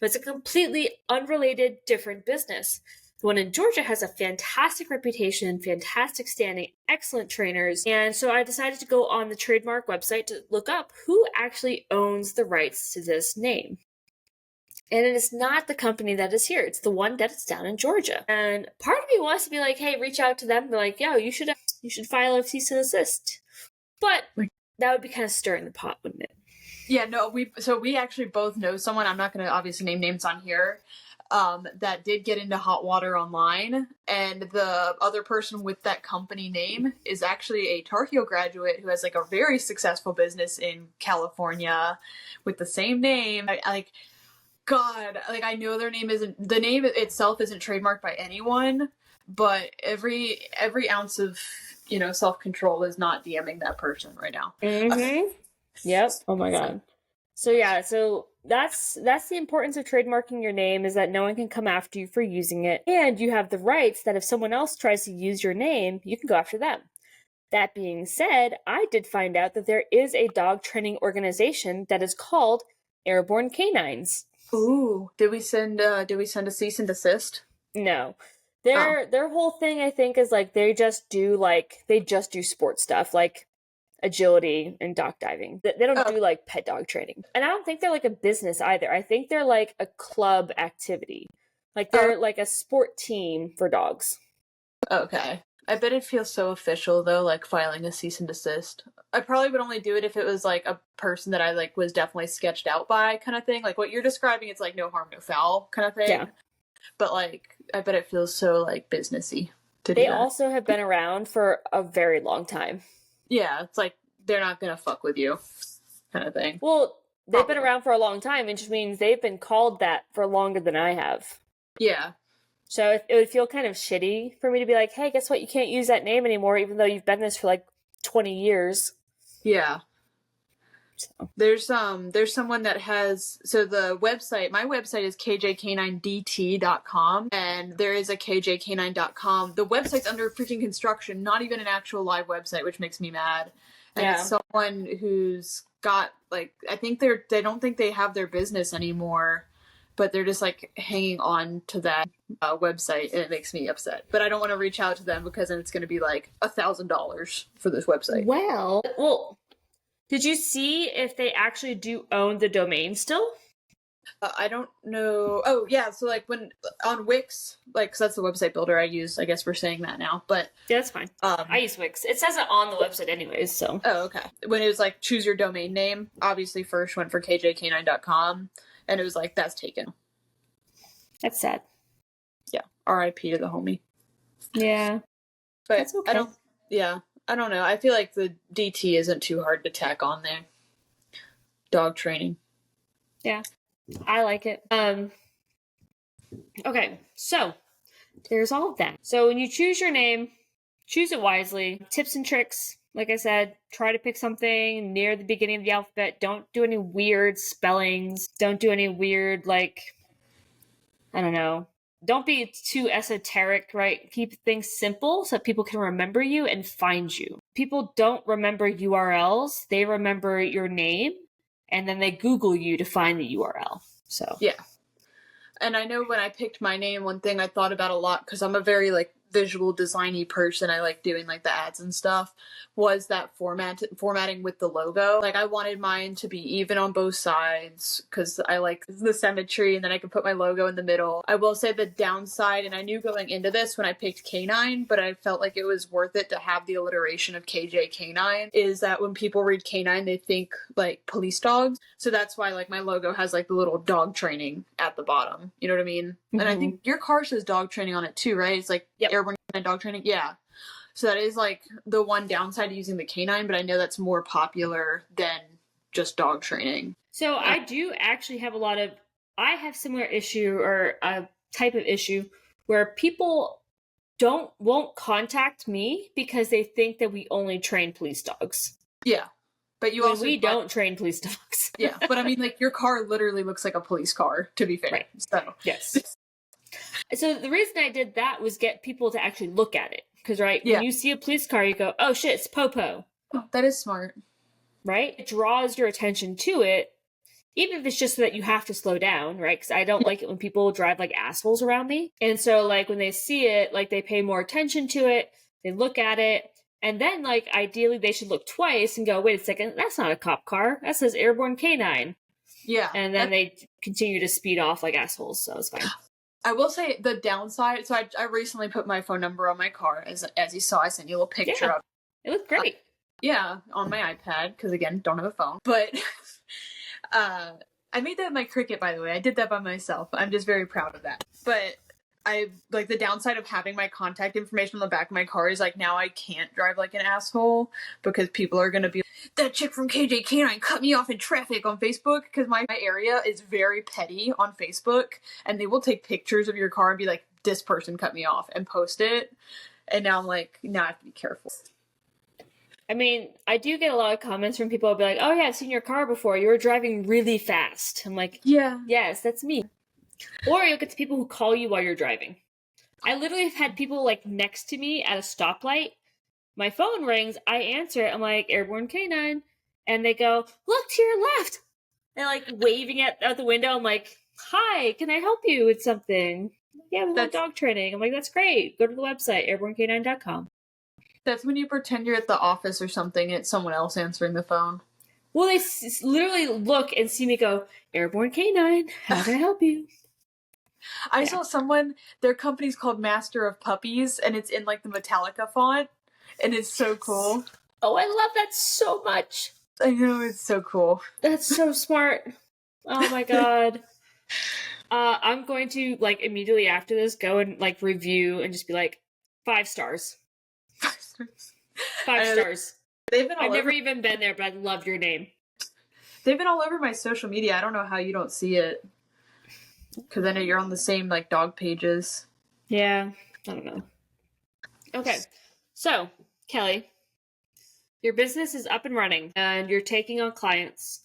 But it's a completely unrelated, different business. The one in Georgia has a fantastic reputation, fantastic standing, excellent trainers. And so I decided to go on the trademark website to look up who actually owns the rights to this name. And it is not the company that is here. It's the one that is down in Georgia. And part of me wants to be like, hey, reach out to them. Be like, yo, you should file a cease and desist. But that would be kind of stirring the pot, wouldn't it? Yeah, no, we actually both know someone, I'm not going to obviously name names on here, that did get into hot water online, and the other person with that company name is actually a Tar Heel graduate who has a very successful business in California with the same name. I know the name itself isn't trademarked by anyone, but every ounce of self-control is not DMing that person right now. Mm-hmm. Yep. Oh my God. So yeah, that's the importance of trademarking your name, is that no one can come after you for using it, and you have the rights that if someone else tries to use your name, you can go after them. That being said, I did find out that there is a dog training organization that is called Airborne Canines. Ooh, did we send a cease and desist? No. Their whole thing, I think, is they just do sports stuff, like agility and dock diving. They don't do pet dog training. And I don't think they're a business either. I think they're a club activity. They're a sport team for dogs. Okay. I bet it feels so official though, filing a cease and desist. I probably would only do it if it was a person that I was definitely sketched out by kind of thing. What you're describing, it's no harm, no foul kind of thing. Yeah. But I bet it feels so businessy to do They that. also have been around for a very long time. Yeah, it's they're not gonna fuck with you kind of thing. Well, they've been around for a long time, which means they've been called that for longer than I have. Yeah. So it would feel kind of shitty for me to be like, hey, guess what? You can't use that name anymore, even though you've been this for 20 years. Yeah. So. There's someone that has, so my website is kjk9dt.com, and there is a kjk9.com. The website's under freaking construction, not even an actual live website, which makes me mad. And it's someone who's got I think they don't think they have their business anymore, but they're just hanging on to that website, and it makes me upset. But I don't want to reach out to them because then it's going to be $1,000 for this website. Well, did you see if they actually do own the domain still? I don't know. Oh, yeah. So, when on Wix, because that's the website builder I use. I guess we're saying that now, but yeah, that's fine. I use Wix. It says it on the website anyways, so. Oh, okay. When it was choose your domain name, obviously first went for kjk9.com, and it was that's taken. That's sad. Yeah, R.I.P. to the homie. Yeah, but that's okay. I don't know. I feel like the DT isn't too hard to tack on there. Dog training. Yeah, I like it. Okay, so there's all of that. So when you choose your name, choose it wisely. Tips and tricks. Like I said, try to pick something near the beginning of the alphabet. Don't do any weird spellings. Don't do any weird, like, I don't know. Don't be too esoteric, right? Keep things simple so that people can remember you and find you. People don't remember URLs, they remember your name, and then they Google you to find the URL. So, yeah. And I know when I picked my name, one thing I thought about a lot, because I'm a very like visual designy person, I like doing like the ads and stuff, was that formatting with the logo. Like I wanted mine to be even on both sides because I like the symmetry, and then I could put my logo in the middle. I will say the downside, and I knew going into this when I picked K9, but I felt like it was worth it to have the alliteration of KJ K9, is that when people read K9 they think like police dogs. So that's why like my logo has like the little dog training at the bottom. You know what I mean? Mm-hmm. And I think your car says dog training on it too, right? It's like Airborne and dog training. Yeah. So that is like the one downside of using the K9, but I know that's more popular than just dog training. So I do actually have I have similar issue or a type of issue where people won't contact me because they think that we only train police dogs. Yeah. But we don't train police dogs. Yeah. But I mean, like your car literally looks like a police car, to be fair. Right. So yes. So the reason I did that was get people to actually look at it. Because, right, when you see a police car, you go, oh, shit, it's Popo. Oh, that is smart. Right? It draws your attention to it, even if it's just so that you have to slow down, right? Because I don't like it when people drive like assholes around me. And so, like, when they see it, like, they pay more attention to it, they look at it, and then, like, ideally they should look twice and go, wait a second, that's not a cop car. That says Airborne K9. Yeah. And then they continue to speed off like assholes, so it's fine. I will say the downside. So I recently put my phone number on my car, as you saw. I sent you a little picture of it. It looked great. Yeah, on my iPad because again, don't have a phone. But I made that in my Cricut, by the way. I did that by myself. I'm just very proud of that. But I like the downside of having my contact information on the back of my car is like now I can't drive like an asshole because people are gonna be that chick from KJ K9 cut me off in traffic on Facebook, because my area is very petty on Facebook, and they will take pictures of your car and be like, this person cut me off, and post it. And now I'm like, now I have to be careful. I mean, I do get a lot of comments from people who'll be like, oh yeah, I've seen your car before. You were driving really fast. I'm like, yeah, yes, that's me. Or you'll get the people who call you while you're driving. I literally have had people like next to me at a stoplight. My phone rings, I answer it, I'm like, Airborne K9. And they go, look to your left. And like waving out the window, I'm like, hi, can I help you with something? Yeah, we want dog training. I'm like, that's great. Go to the website, airbornek9.com. That's when you pretend you're at the office or something and it's someone else answering the phone. Well, they literally look and see me go, Airborne K9, how can I help you? I saw someone, their company's called Master of Puppies, and it's in like the Metallica font, and it's so cool. Oh, I love that so much. I know, it's so cool. That's so smart. Oh my god. I'm going to like immediately after this go and like review and just be like 5 stars. 5 stars. 5 stars. I've never even been there, but I love your name. They've been all over my social media. I don't know how you don't see it. Because I know you're on the same like dog pages. Yeah, I don't know. Okay, so Kelly, your business is up and running and you're taking on clients.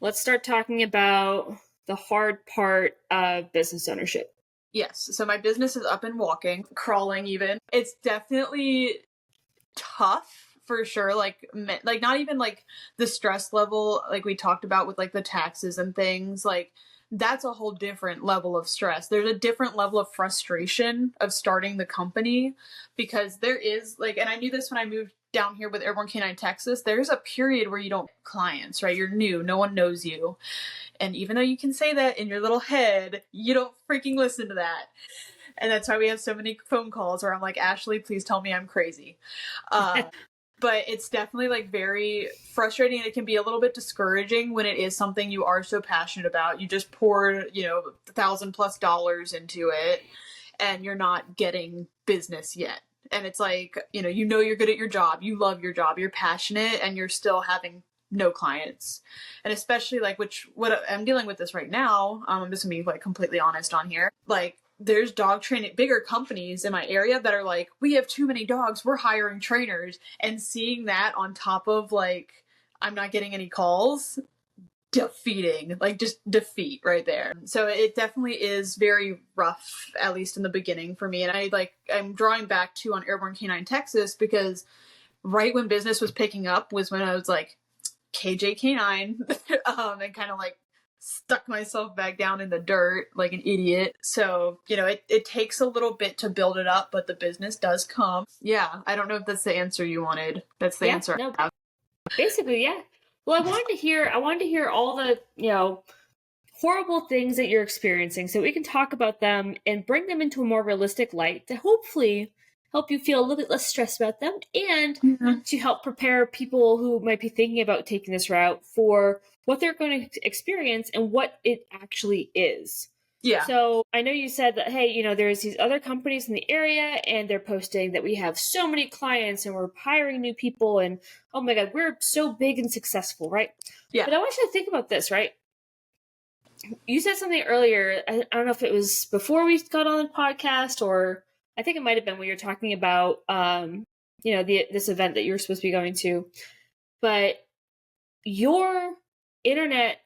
Let's start talking about the hard part of business ownership. Yes, so my business is up and walking, crawling even. It's definitely tough for sure. Like not even like the stress level like we talked about with like the taxes and things, like that's a whole different level of stress. There's a different level of frustration of starting the company, because there is like, and I knew this when I moved down here with Airborne K9 Texas, there's a period where you don't have clients, right? You're new, no one knows you. And even though you can say that in your little head, you don't freaking listen to that. And that's why we have so many phone calls where I'm like, Ashley, please tell me I'm crazy. But it's definitely like very frustrating, and it can be a little bit discouraging when it is something you are so passionate about. You just poured, $1,000+ into it, and you're not getting business yet. And it's like, you're good at your job, you love your job, you're passionate, and you're still having no clients. And especially like what I'm dealing with this right now, I'm just gonna be like completely honest on here. Like, there's dog training, bigger companies in my area that are like, we have too many dogs, we're hiring trainers. And seeing that on top of like, I'm not getting any calls, defeating, like just defeat right there. So it definitely is very rough, at least in the beginning for me. And I'm drawing back to on Airborne Canine Texas, because right when business was picking up was when I was like, KJ Canine, and kind of like stuck myself back down in the dirt like an idiot. So, it takes a little bit to build it up, but the business does come. Yeah, I don't know if that's the answer you wanted. That's the answer. No, basically, yeah. Well, I wanted to hear all the, horrible things that you're experiencing so we can talk about them and bring them into a more realistic light to hopefully help you feel a little bit less stressed about them, and to help prepare people who might be thinking about taking this route for what they're going to experience and what it actually is. Yeah. So I know you said that, hey, there's these other companies in the area and they're posting that we have so many clients and we're hiring new people and, oh my God, we're so big and successful, right? Yeah. But I want you to think about this, right? You said something earlier. I don't know if it was before we got on the podcast, or I think it might have been when you were talking about, this event that you were supposed to be going to. But your internet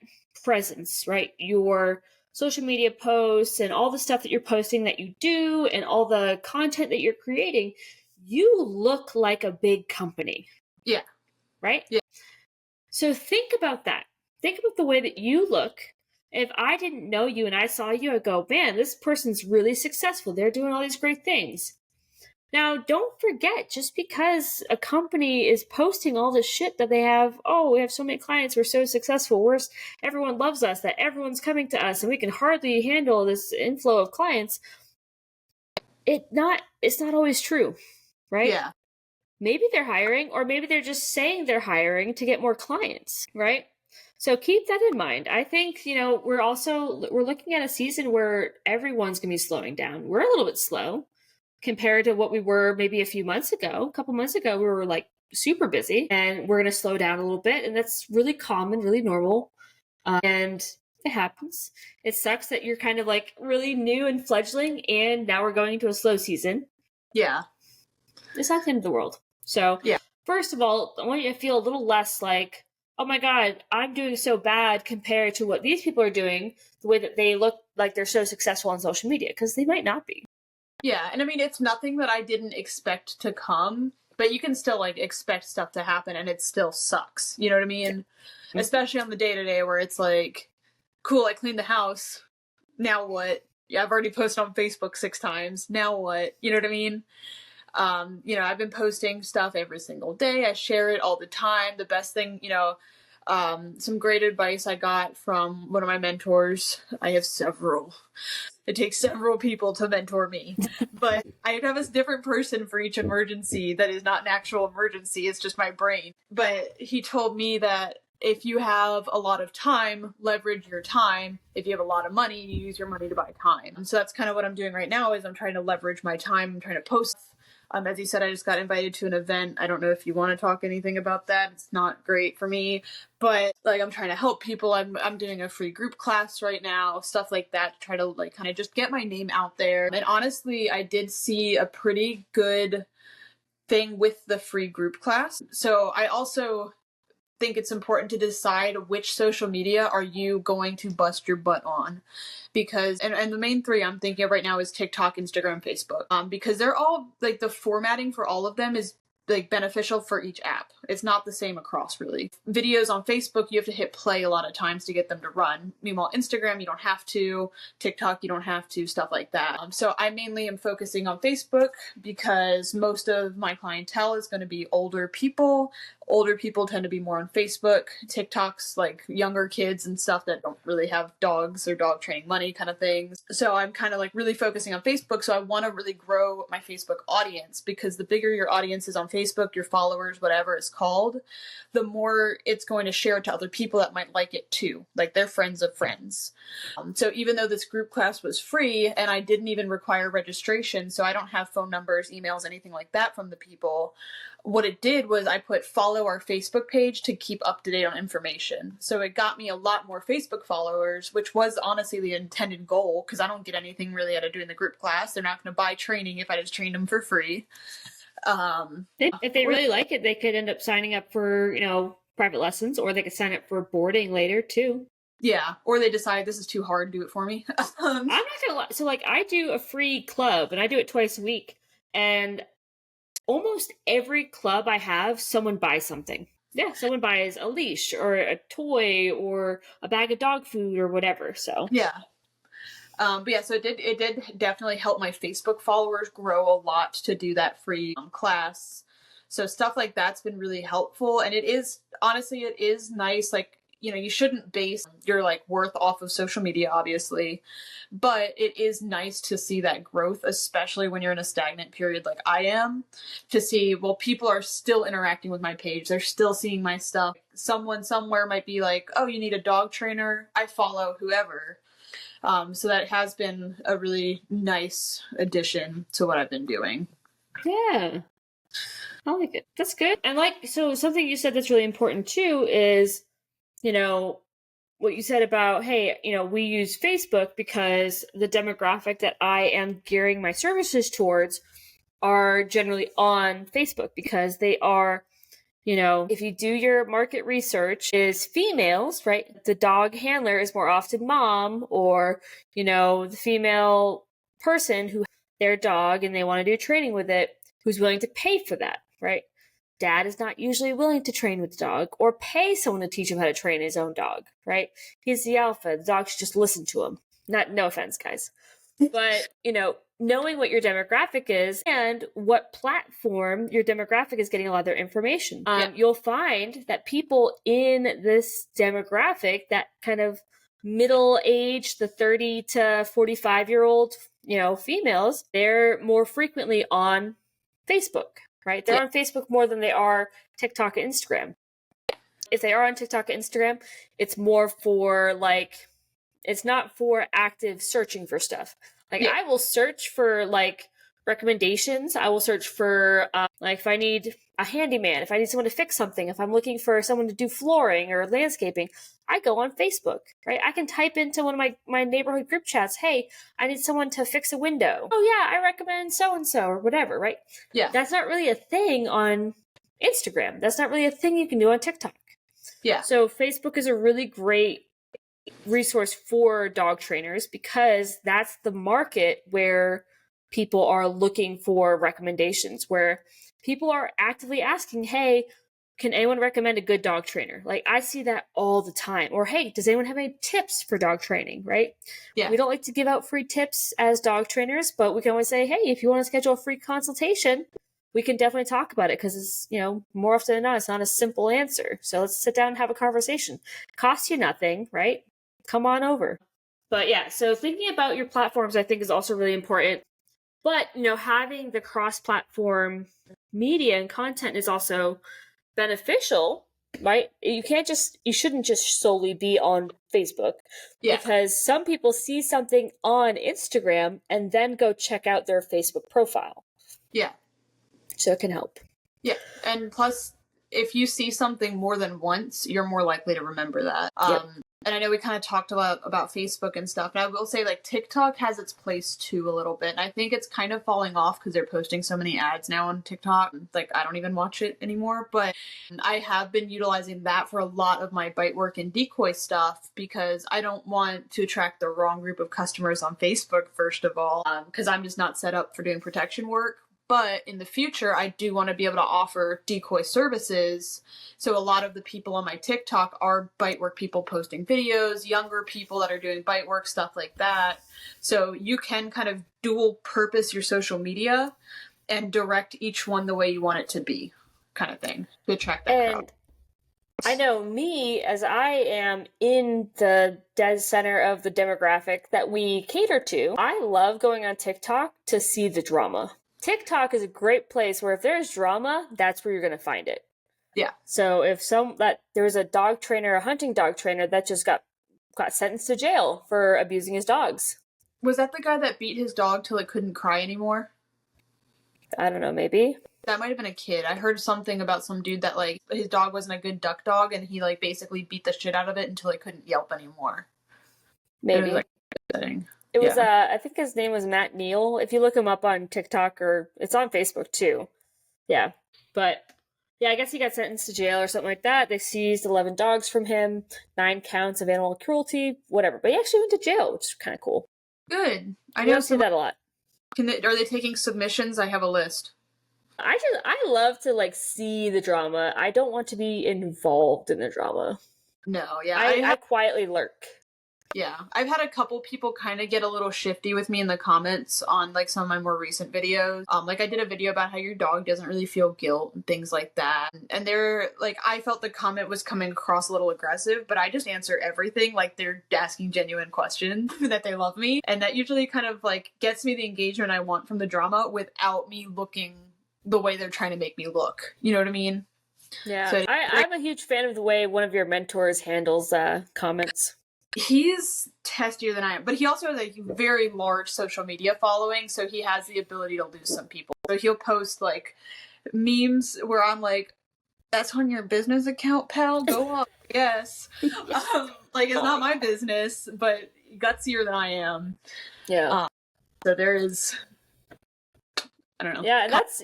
presence, right? Your social media posts and all the stuff that you're posting that you do and all the content that you're creating, you look like a big company. Yeah. Right? Yeah. So think about that. Think about the way that you look. If I didn't know you and I saw you, I'd go, man, this person's really successful. They're doing all these great things. Now, don't forget, just because a company is posting all this shit that they have, oh, we have so many clients, we're so successful, everyone loves us, that everyone's coming to us, and we can hardly handle this inflow of clients, it's not always true, right? Yeah. Maybe they're hiring, or maybe they're just saying they're hiring to get more clients, right? So keep that in mind. I think, we're looking at a season where everyone's going to be slowing down. We're a little bit slow compared to what we were maybe a few months ago. A couple months ago, we were like super busy, and we're going to slow down a little bit. And that's really common, really normal. And it happens. It sucks that you're kind of like really new and fledgling, and now we're going into a slow season. Yeah. It's not the end of the world. So, yeah. First of all, I want you to feel a little less like, oh my God, I'm doing so bad compared to what these people are doing, the way that they look like they're so successful on social media, because they might not be. Yeah, and I mean, it's nothing that I didn't expect to come, but you can still like expect stuff to happen and it still sucks. You know what I mean? Yeah. Especially on the day-to-day where it's like, cool, I cleaned the house. Now what? Yeah, I've already posted on Facebook 6 times. Now what? You know what I mean? I've been posting stuff every single day. I share it all the time. The best thing, some great advice I got from one of my mentors. I have several. It takes several people to mentor me, but I have a different person for each emergency that is not an actual emergency. It's just my brain. But he told me that if you have a lot of time, leverage your time. If you have a lot of money, you use your money to buy time. And so that's kind of what I'm doing right now, is I'm trying to leverage my time. I'm trying to post. As you said, I just got invited to an event. I don't know if you want to talk anything about that. It's not great for me, but like, I'm trying to help people. I'm doing a free group class right now, stuff like that, to try to like kind of just get my name out there. And honestly, I did see a pretty good thing with the free group class. So I also think it's important to decide which social media are you going to bust your butt on, because and the main 3 I'm thinking of right now is TikTok, Instagram, Facebook, because they're all like, the formatting for all of them is like beneficial for each app. It's not the same across really. Videos on Facebook, you have to hit play a lot of times to get them to run. Meanwhile, Instagram, you don't have to. TikTok, you don't have to, stuff like that. So I mainly am focusing on Facebook because most of my clientele is going to be older people. Older people tend to be more on Facebook. TikTok's like younger kids and stuff that don't really have dogs or dog training money kind of things. So I'm kind of like really focusing on Facebook. So I want to really grow my Facebook audience, because the bigger your audience is on Facebook, your followers, whatever it's called, the more it's going to share to other people that might like it too, like their friends of friends. So even though this group class was free and I didn't even require registration, so I don't have phone numbers, emails, anything like that from the people, what it did was I put follow our Facebook page to keep up to date on information. So it got me a lot more Facebook followers, which was honestly the intended goal, because I don't get anything really out of doing the group class. They're not going to buy training if I just train them for free. If they really like it, they could end up signing up for, private lessons, or they could sign up for boarding later too. Yeah, or they decide this is too hard, do it for me. I'm not gonna lie. So like I do a free club and I do it twice a week, and almost every club I have, someone buys something. Yeah, someone buys a leash or a toy or a bag of dog food or whatever. So yeah. But yeah, so it did definitely help my Facebook followers grow a lot to do that free class. So stuff like that's been really helpful. And it is, honestly, it is nice. Like, you shouldn't base your like worth off of social media, obviously, but it is nice to see that growth, especially when you're in a stagnant period like I am, to see, well, people are still interacting with my page. They're still seeing my stuff. Someone somewhere might be like, oh, you need a dog trainer. I follow whoever. So that has been a really nice addition to what I've been doing. Yeah, I like it. That's good. And so something you said that's really important too is, what you said about, hey, we use Facebook because the demographic that I am gearing my services towards are generally on Facebook, because they are, if you do your market research, is females, right? The dog handler is more often mom, or, the female person who has their dog and they want to do training with it, who's willing to pay for that, right? Dad is not usually willing to train with the dog or pay someone to teach him how to train his own dog, right? He's the alpha. The dog should just listen to him. No offense, guys. But, knowing what your demographic is and what platform your demographic is getting a lot of their information. You'll find that people in this demographic, that kind of middle age, the 30 to 45-year-old, females, they're more frequently on Facebook. Right? They're on Facebook more than they are TikTok and Instagram. If they are on TikTok and Instagram, it's more for it's not for active searching for stuff. I will search for recommendations. I will search for if I need a handyman, if I need someone to fix something, if I'm looking for someone to do flooring or landscaping, I go on Facebook, right? I can type into one of my neighborhood group chats, hey, I need someone to fix a window. Oh yeah, I recommend so-and-so or whatever, right? Yeah. That's not really a thing on Instagram. That's not really a thing you can do on TikTok. Yeah. So Facebook is a really great resource for dog trainers, because that's the market where people are looking for recommendations, where people are actively asking, hey, can anyone recommend a good dog trainer? I see that all the time. Or, hey, does anyone have any tips for dog training, right? Yeah. We don't like to give out free tips as dog trainers, but we can always say, hey, if you want to schedule a free consultation, we can definitely talk about it, because it's, more often than not, it's not a simple answer. So let's sit down and have a conversation. Costs you nothing, right? Come on over. But yeah, so thinking about your platforms, I think, is also really important. But, having the cross-platform media and content is also beneficial, right? You shouldn't just solely be on Facebook. Yeah. Because some people see something on Instagram and then go check out their Facebook profile. Yeah. So it can help. Yeah. And plus, if you see something more than once, you're more likely to remember that. Yep. And I know we kind of talked about Facebook and stuff, and I will say TikTok has its place too a little bit. And I think it's kind of falling off because they're posting so many ads now on TikTok. I don't even watch it anymore, but I have been utilizing that for a lot of my bite work and decoy stuff, because I don't want to attract the wrong group of customers on Facebook, first of all, because I'm just not set up for doing protection work. But in the future, I do want to be able to offer decoy services. So a lot of the people on my TikTok are bite work people posting videos, younger people that are doing bite work, stuff like that. So you can kind of dual purpose your social media and direct each one the way you want it to be, kind of thing, to attract that crowd. And I know me, as I am in the dead center of the demographic that we cater to, I love going on TikTok to see the drama. TikTok is a great place where if there's drama, that's where you're going to find it. Yeah. So if there was a dog trainer, a hunting dog trainer that just got sentenced to jail for abusing his dogs. Was that the guy that beat his dog till it couldn't cry anymore? I don't know, maybe. That might have been a kid. I heard something about some dude that, like, his dog wasn't a good duck dog, and he, like, basically beat the shit out of it until it couldn't yelp anymore. Maybe. It was, like, upsetting. It was, I think his name was Matt Neal. If you look him up on TikTok, or it's on Facebook too. Yeah. But, yeah, I guess he got sentenced to jail or something like that. They seized 11 dogs from him, 9 counts of animal cruelty, whatever. But he actually went to jail, which is kind of cool. Good. I don't see that a lot. Are they taking submissions? I have a list. I love to, like, see the drama. I don't want to be involved in the drama. No, yeah. I quietly lurk. Yeah. I've had a couple people kind of get a little shifty with me in the comments on, like, some of my more recent videos. Like, I did a video about how your dog doesn't really feel guilt and things like that. And they're, like, I felt the comment was coming across a little aggressive, but I just answer everything like they're asking genuine questions, that they love me. And that usually kind of, like, gets me the engagement I want from the drama without me looking the way they're trying to make me look. You know what I mean? Yeah. So, I'm a huge fan of the way one of your mentors handles comments. He's testier than I am, but he also has a very large social media following, so he has the ability to lose some people. So he'll post, like, memes where I'm like, that's on your business account, pal? Go up. Yes. Like, it's not my business, but gutsier than I am. Yeah. So there is... I don't know. Yeah, and that's,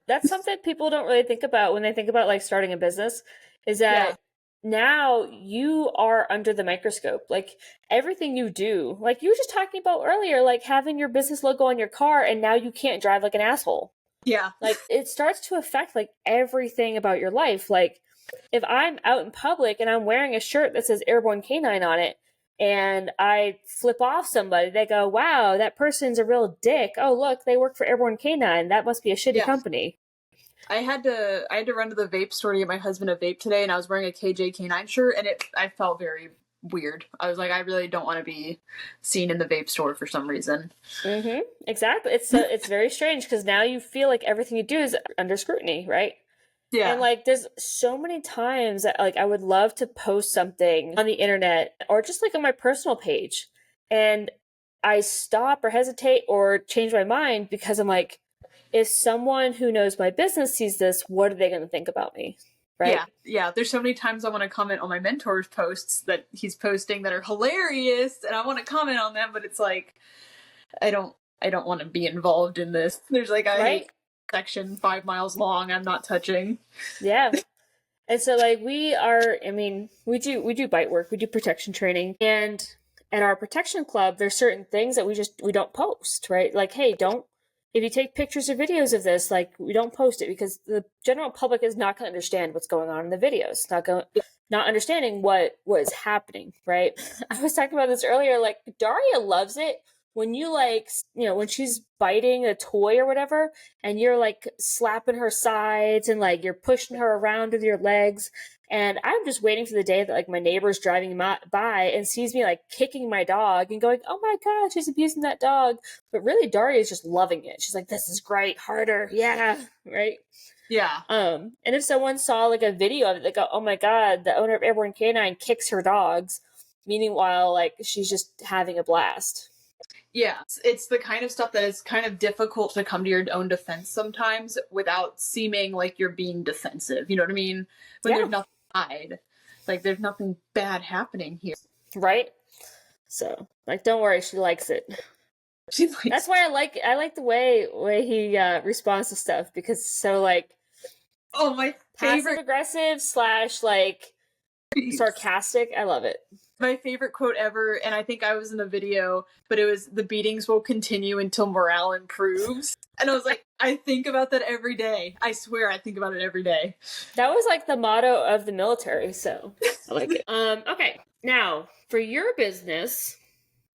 that's something people don't really think about when they think about, like, starting a business, is that now you are under the microscope. Like, everything you do, like you were just talking about earlier, like having your business logo on your car and now you can't drive like an asshole. Yeah. Like, it starts to affect, like, everything about your life. Like, if I'm out in public and I'm wearing a shirt that says Airborne Canine on it, and I flip off somebody, they go, wow, that person's a real dick. Oh, look, they work for Airborne Canine. That must be a shitty company. I had to run to the vape store to get my husband a vape today, and I was wearing a KJ Canine shirt, and I felt very weird. I was like, I really don't want to be seen in the vape store for some reason. Mm-hmm. Exactly. It's very strange, because now you feel like everything you do is under scrutiny, right? Yeah. And, like, there's so many times that, like, I would love to post something on the internet or just, like, on my personal page, and I stop or hesitate or change my mind because I'm like, if someone who knows my business sees this, what are they going to think about me? Right? Yeah. There's so many times I want to comment on my mentor's posts that he's posting that are hilarious, and I want to comment on them, but it's like, I don't want to be involved in this. There's, like, a section 5 miles long I'm not touching. Yeah. And so, like, we do bite work, we do protection training, and at our protection club, there's certain things that we don't post, right? Like, hey, if you take pictures or videos of this, like, we don't post it because the general public is not going to understand what's going on in the videos, not understanding what was happening, right? I was talking about this earlier, like, Daria loves it when you, like, when she's biting a toy or whatever, and you're, like, slapping her sides and, like, you're pushing her around with your legs. And I'm just waiting for the day that, like, my neighbor's driving by and sees me, like, kicking my dog and going, oh my God, she's abusing that dog. But really, Daria is just loving it. She's like, this is great, harder. Yeah. Right. Yeah. And if someone saw, like, a video of it, they go, oh my God, the owner of Airborne Canine kicks her dogs. Meanwhile, like, she's just having a blast. Yeah, it's the kind of stuff that is kind of difficult to come to your own defense sometimes without seeming like you're being defensive. You know what I mean? When there's nothing to hide. Like, there's nothing bad happening here. Right? So, like, don't worry, she likes it. That's why I like the way he responds to stuff, because it's so, like, oh, my favorite passive aggressive / like Sarcastic. I love it. My favorite quote ever, and I think I was in the video, but it was, "The beatings will continue until morale improves." And I was like, I think about that every day. I swear I think about it every day. That was like the motto of the military, so I like it. Okay, now for your business,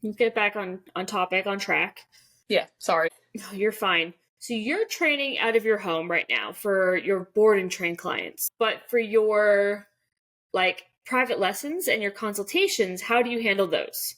let's get back on topic, on track. Yeah, sorry. No, you're fine. So you're training out of your home right now for your board and train clients, but for your like private lessons and your consultations, how do you handle those?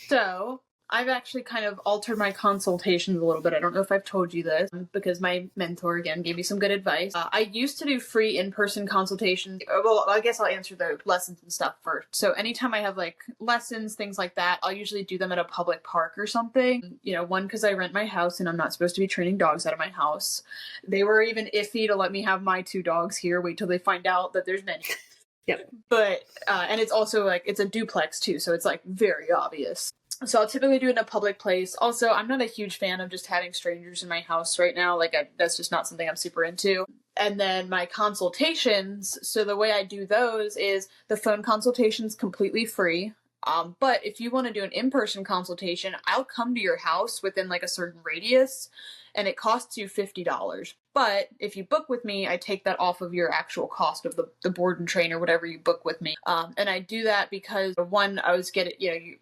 So I've actually kind of altered my consultations a little bit. I don't know if I've told you this, because my mentor, again, gave me some good advice. I used to do free in-person consultations. Well, I guess I'll answer the lessons and stuff first. So anytime I have like lessons, things like that, I'll usually do them at a public park or something. You know, one, because I rent my house and I'm not supposed to be training dogs out of my house. They were even iffy to let me have my 2 dogs here. Wait till they find out that there's many. Yep. But, and it's also like, it's a duplex too, so it's like very obvious. So I'll typically do it in a public place. Also, I'm not a huge fan of just having strangers in my house right now. Like, that's just not something I'm super into. And then my consultations, so the way I do those is the phone consultation's completely free. But if you want to do an in-person consultation, I'll come to your house within like a certain radius, and it costs you $50. But if you book with me, I take that off of your actual cost of the board and train or whatever you book with me. And I do that because, one,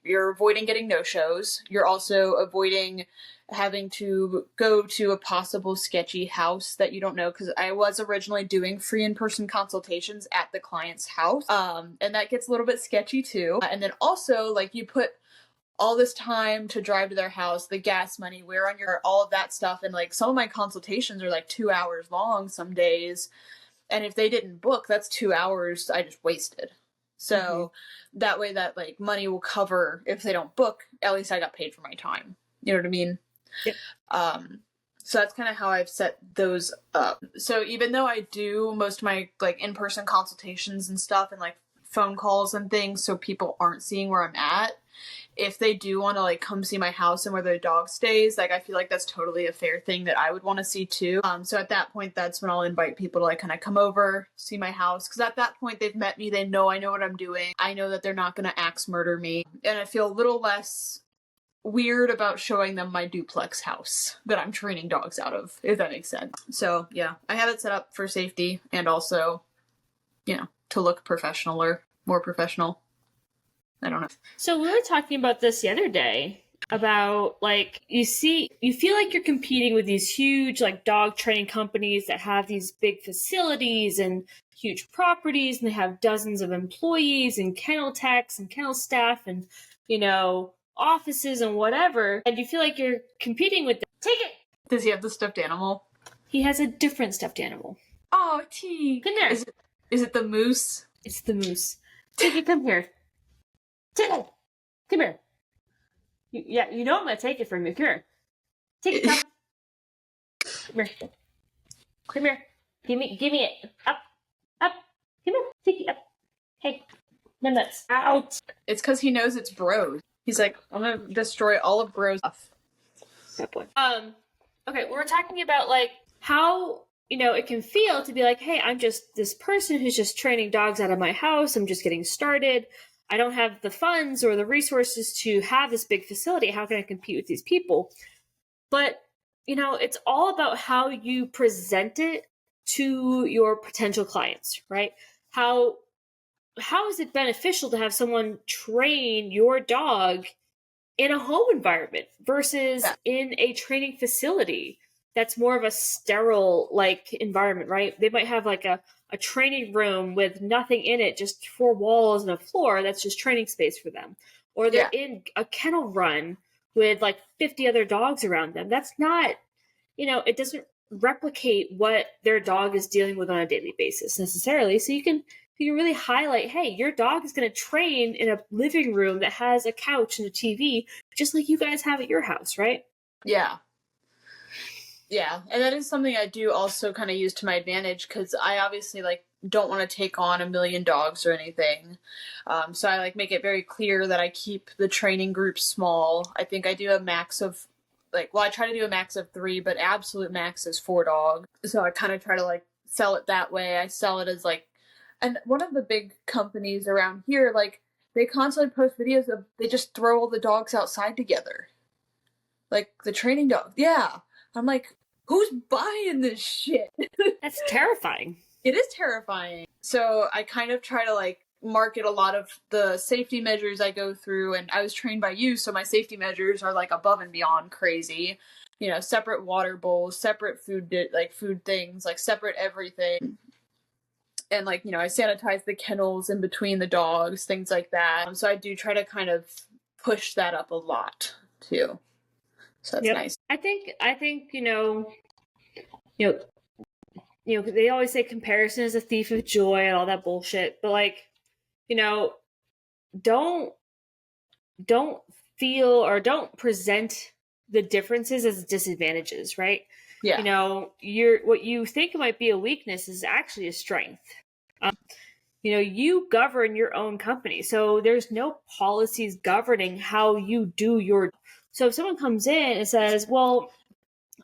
you're avoiding getting no-shows. You're also avoiding having to go to a possible sketchy house that you don't know, because I was originally doing free in-person consultations at the client's house. And that gets a little bit sketchy too. And then also, like, you put all this time to drive to their house, the gas money, where on your, all of that stuff. And like some of my consultations are like 2 hours long some days. And if they didn't book, that's 2 hours I just wasted. So that way that like money will cover if they don't book, at least I got paid for my time. You know what I mean? Yep. So that's kind of how I've set those up. So even though I do most of my like in-person consultations and stuff and like phone calls and things so people aren't seeing where I'm at, if they do want to like come see my house and where their dog stays, like I feel like that's totally a fair thing that I would want to see too. So at that point, that's when I'll invite people to like kind of come over, see my house, because at that point they've met me, they know I know what I'm doing, I know that they're not going to axe murder me, and I feel a little less weird about showing them my duplex house that I'm training dogs out of, if that makes sense. So yeah, I have it set up for safety and also, you know, to look professional or more professional. I don't know. So we were talking about this the other day about like you feel like you're competing with these huge like dog training companies that have these big facilities and huge properties, and they have dozens of employees and kennel techs and kennel staff and, you know, offices and whatever, and you feel like you're competing with them. Take it. Does he have the stuffed animal? He has a different stuffed animal. Oh, T. Come here. Is it the moose? It's the moose. Take it. Come here. Take it. Come here. You know I'm gonna take it from you. Come here. Take it. Come here. Come here. Give me it. Up. Come here. Take it up. Hey. No nuts. Out. It's because he knows it's Bros. He's like, I'm gonna destroy all of Bros stuff. That boy. Okay, we're talking about like how, you know, it can feel to be like, hey, I'm just this person who's just training dogs out of my house. I'm just getting started. I don't have the funds or the resources to have this big facility. How can I compete with these people? But, you know, it's all about how you present it to your potential clients, right? How is it beneficial to have someone train your dog in a home environment versus in a training facility that's more of a sterile like environment, right? They might have like a training room with nothing in it, just 4 walls and a floor that's just training space for them. Or they're in a kennel run with like 50 other dogs around them. That's not, you know, it doesn't replicate what their dog is dealing with on a daily basis necessarily. So you can really highlight, hey, your dog is going to train in a living room that has a couch and a TV, just like you guys have at your house, right? Yeah. Yeah, and that is something I do also kind of use to my advantage, because I obviously like don't want to take on 1 million dogs or anything. So I like make it very clear that I keep the training group small. I think I do a max of I try to do a max of 3, but absolute max is 4 dogs. So I kind of try to like sell it that way. I sell it as like And one of the big companies around here, like, they constantly post videos of they just throw all the dogs outside together. Like the training dog. Yeah. I'm like, who's buying this shit? That's terrifying. It is terrifying. So I kind of try to like market a lot of the safety measures I go through, and I was trained by you, so my safety measures are like above and beyond crazy. You know, separate water bowls, separate food food things, like separate everything. And like, you know, I sanitize the kennels in between the dogs, things like that. So I do try to kind of push that up a lot too. So that's nice. I think you know, they always say comparison is a thief of joy and all that bullshit, but like, you know, don't feel or don't present the differences as disadvantages, right? Yeah. You know, what you think might be a weakness is actually a strength. You know, you govern your own company, so there's no policies governing how you do your. So if someone comes in and says, "Well,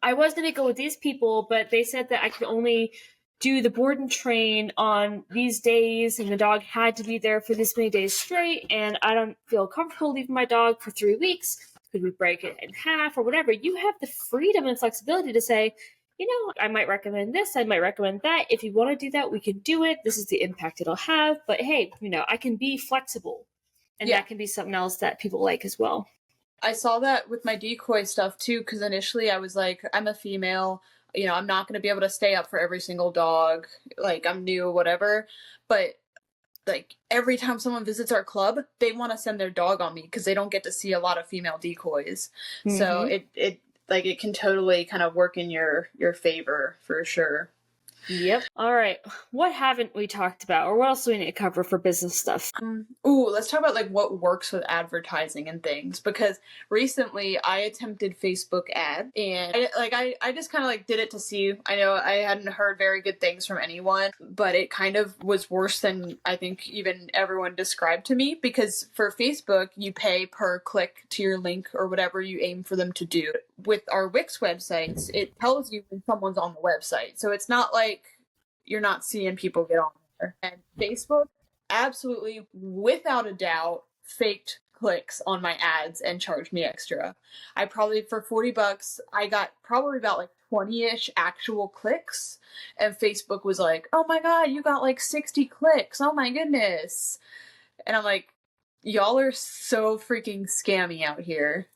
I was going to go with these people, but they said that I could only do the board and train on these days, and the dog had to be there for this many days straight, and I don't feel comfortable leaving my dog for 3 weeks. Could we break it in half or whatever?" You have the freedom and flexibility to say, you know, I might recommend this, I might recommend that. If you want to do that, we can do it. This is the impact it'll have. But hey, you know, I can be flexible. And that can be something else that people like as well. I saw that with my decoy stuff too, because initially I was like, I'm a female, you know, I'm not going to be able to stay up for every single dog. Like, I'm new, whatever. But like every time someone visits our club, they want to send their dog on me because they don't get to see a lot of female decoys. Mm-hmm. So it can totally kind of work in your favor for sure. Yep. All right. What haven't we talked about, or what else do we need to cover for business stuff? Let's talk about like what works with advertising and things, because recently I attempted Facebook ad, and I just kind of like did it to see. I know I hadn't heard very good things from anyone, but it kind of was worse than I think even everyone described to me, because for Facebook you pay per click to your link or whatever you aim for them to do. With our Wix websites, it tells you when someone's on the website, so it's not like you're not seeing people get on there. And Facebook absolutely, without a doubt, faked clicks on my ads and charged me extra. I probably, for $40, I got probably about like 20-ish actual clicks, and Facebook was like, oh my god, you got like 60 clicks, oh my goodness. And I'm like, y'all are so freaking scammy out here.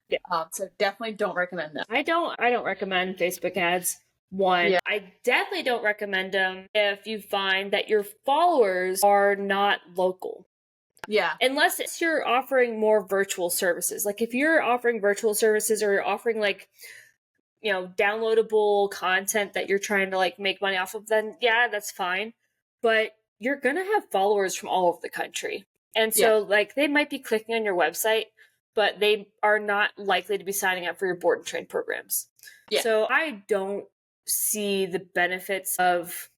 Yeah. So definitely don't recommend them. I don't recommend Facebook ads. One, yeah. I definitely don't recommend them if you find that your followers are not local. Yeah. Unless you're offering more virtual services. Like if you're offering virtual services, or you're offering like, you know, downloadable content that you're trying to like make money off of, then yeah, that's fine. But you're going to have followers from all over the country. And so like they might be clicking on your website, but they are not likely to be signing up for your board and train programs. Yeah. So I don't see the benefits of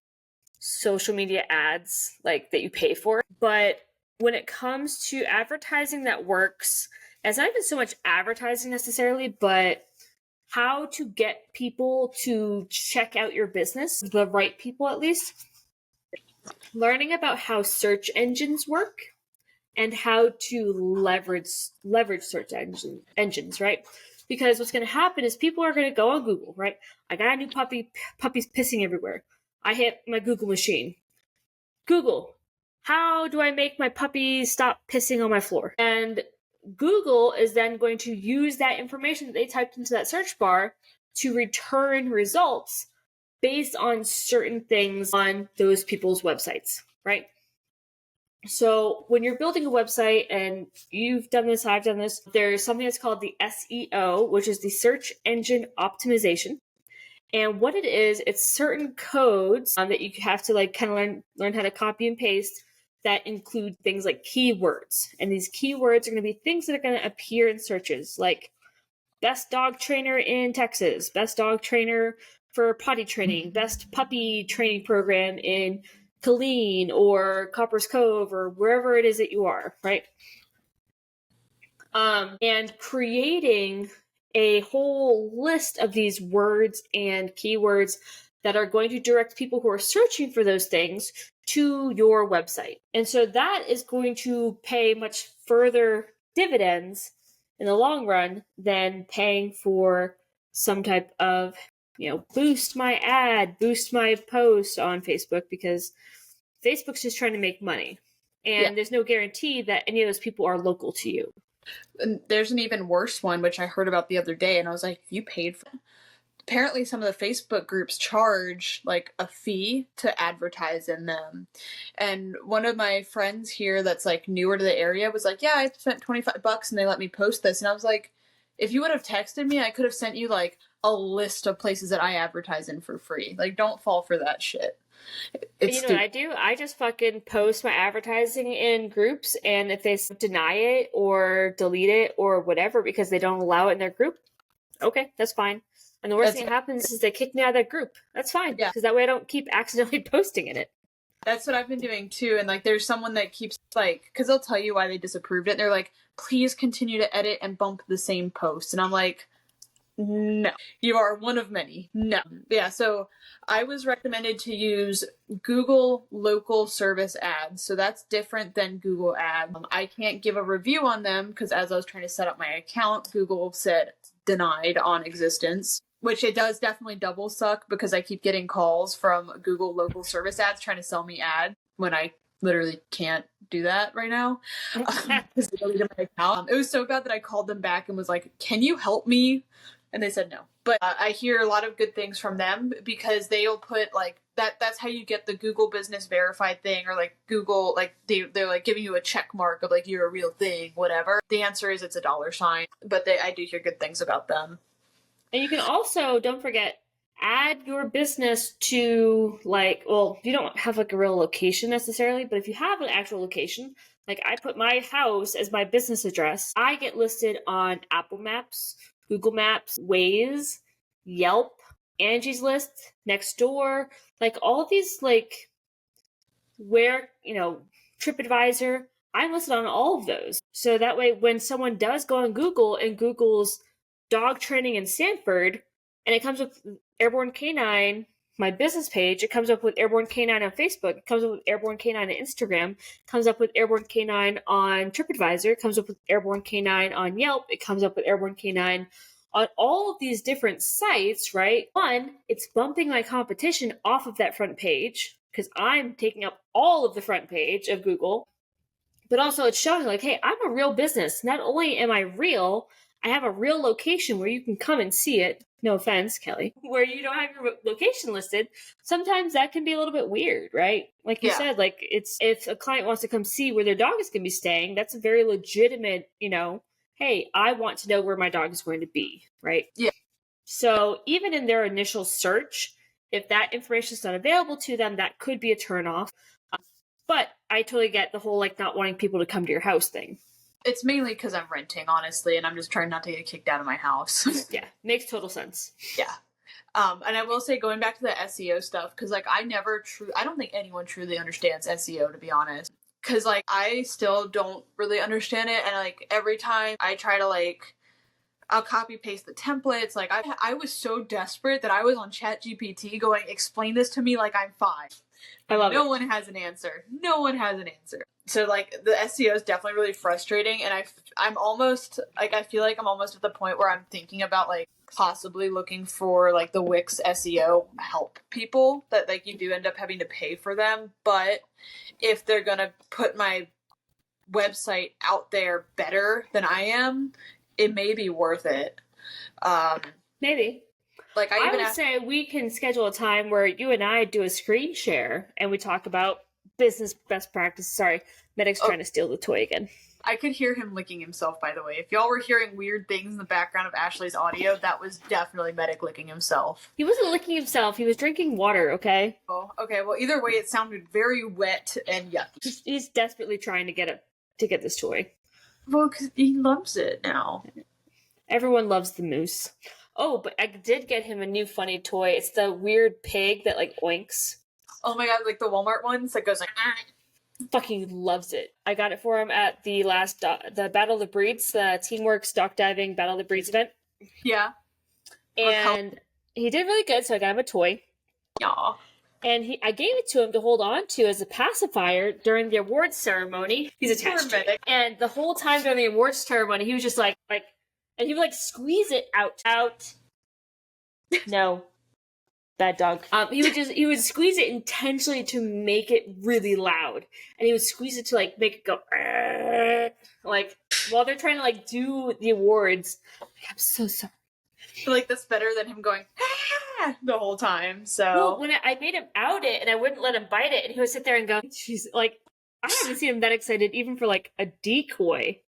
social media ads like that you pay for. But when it comes to advertising that works, it's not even so much advertising necessarily, but how to get people to check out your business, the right people at least. Learning about how search engines work and how to leverage search engines, right? Because what's going to happen is people are going to go on Google, right? I got a new puppy's pissing everywhere. I hit my Google machine. Google, how do I make my puppy stop pissing on my floor? And Google is then going to use that information that they typed into that search bar to return results based on certain things on those people's websites, right? So when you're building a website, and you've done this, I've done this, there's something that's called the SEO, which is the search engine optimization. And what it is, it's certain codes that you have to like kind of learn how to copy and paste that include things like keywords. And these keywords are going to be things that are going to appear in searches, like best dog trainer in Texas, best dog trainer for potty training, best puppy training program in Killeen or Copper's Cove or wherever it is that you are, right? And creating a whole list of these words and keywords that are going to direct people who are searching for those things to your website. And so that is going to pay much further dividends in the long run than paying for some type of, boost my ad, boost my post on Facebook, because Facebook's just trying to make money. And there's no guarantee that any of those people are local to you. And there's an even worse one, which I heard about the other day, and I was like, you paid for it? Apparently some of the Facebook groups charge like a fee to advertise in them. And one of my friends here that's like newer to the area was like, yeah, I spent $25 and they let me post this. And I was like, if you would have texted me, I could have sent you like a list of places that I advertise in for free. Like, don't fall for that shit. You know what I do? I just fucking post my advertising in groups, and if they deny it or delete it or whatever because they don't allow it in their group, okay, that's fine. And the worst thing that happens is they kick me out of that group. That's fine. Yeah. Because that way I don't keep accidentally posting in it. That's what I've been doing too. And like, there's someone that keeps like, because they'll tell you why they disapproved it. They're like, please continue to edit and bump the same post. And I'm like, no, you are one of many. No. Yeah. So I was recommended to use Google local service ads. So that's different than Google ads. I can't give a review on them because as I was trying to set up my account, Google said denied on existence. Which it does definitely double suck because I keep getting calls from Google local service ads trying to sell me ads when I literally can't do that right now. Because they deleted my account. It was so bad that I called them back and was like, can you help me? And they said no. But I hear a lot of good things from them because they'll put like that's how you get the Google business verified thing, or like Google, like they're like giving you a check mark of like you're a real thing, whatever. The answer is it's a $sign. But I do hear good things about them. And you can also, don't forget, add your business to like, well, you don't have like a real location necessarily, but if you have an actual location, like I put my house as my business address, I get listed on Apple Maps, Google Maps, Waze, Yelp, Angie's List, Nextdoor, like all of these, like where, TripAdvisor, I'm listed on all of those. So that way when someone does go on Google and Google's dog training in Sanford, and it comes up with Airborne Canine, my business page, it comes up with Airborne Canine on Facebook, it comes up with Airborne Canine on Instagram, it comes up with Airborne Canine on TripAdvisor, it comes up with Airborne Canine on Yelp, it comes up with Airborne Canine on all of these different sites, right? One, it's bumping my competition off of that front page, because I'm taking up all of the front page of Google, but also it's showing like, hey, I'm a real business. Not only am I real, I have a real location where you can come and see it. No offense, Kelly. Where you don't have your location listed, sometimes that can be a little bit weird, right? Like you said, like it's if a client wants to come see where their dog is going to be staying, that's a very legitimate, hey, I want to know where my dog is going to be, right? Yeah. So even in their initial search, if that information is not available to them, that could be a turnoff. But I totally get the whole like not wanting people to come to your house thing. It's mainly because I'm renting, honestly, and I'm just trying not to get kicked out of my house. Yeah, makes total sense. Yeah. And I will say, going back to the SEO stuff, because, like, I don't think anyone truly understands SEO, to be honest. Because, like, I still don't really understand it, and, like, every time I try to, like, I'll copy paste the templates. Like, I was so desperate that I was on ChatGPT going, explain this to me like I'm 5. I love it. No one has an answer. No one has an answer. So, like, the SEO is definitely really frustrating, and I'm almost, like, I feel like I'm almost at the point where I'm thinking about, like, possibly looking for, like, the Wix SEO help people that, like, you do end up having to pay for them, but if they're gonna put my website out there better than I am, it may be worth it. Maybe. Like, I would say we can schedule a time where you and I do a screen share, and we talk about business best practice. Sorry, Medic's trying to steal the toy again. I could hear him licking himself, by the way. If y'all were hearing weird things in the background of Ashley's audio, that was definitely Medic licking himself. He wasn't licking himself. He was drinking water, okay? Oh, okay. Well, either way, it sounded very wet and yucky. He's desperately trying to get this toy. Well, because he loves it now. Everyone loves the moose. Oh, but I did get him a new funny toy. It's the weird pig that, like, oinks. Oh my god, like the Walmart ones that goes like, Fucking loves it. I got it for him at the last, the Battle of the Breeds, the Teamworks Dock Diving Battle of the Breeds event. Yeah. And he did really good, so I got him a toy. Aw. And I gave it to him to hold on to as a pacifier during the awards ceremony. He's attached to it. And the whole time during the awards ceremony, he was just like, and he would like squeeze it out. No. Bad dog. He would squeeze it intentionally to make it really loud. And he would squeeze it to like make it go like while they're trying to like do the awards. I'm so sorry. Like that's better than him going the whole time. So well, when I made him out it and I wouldn't let him bite it, and he would sit there and go, "She's like." I haven't seen him that excited even for like a decoy.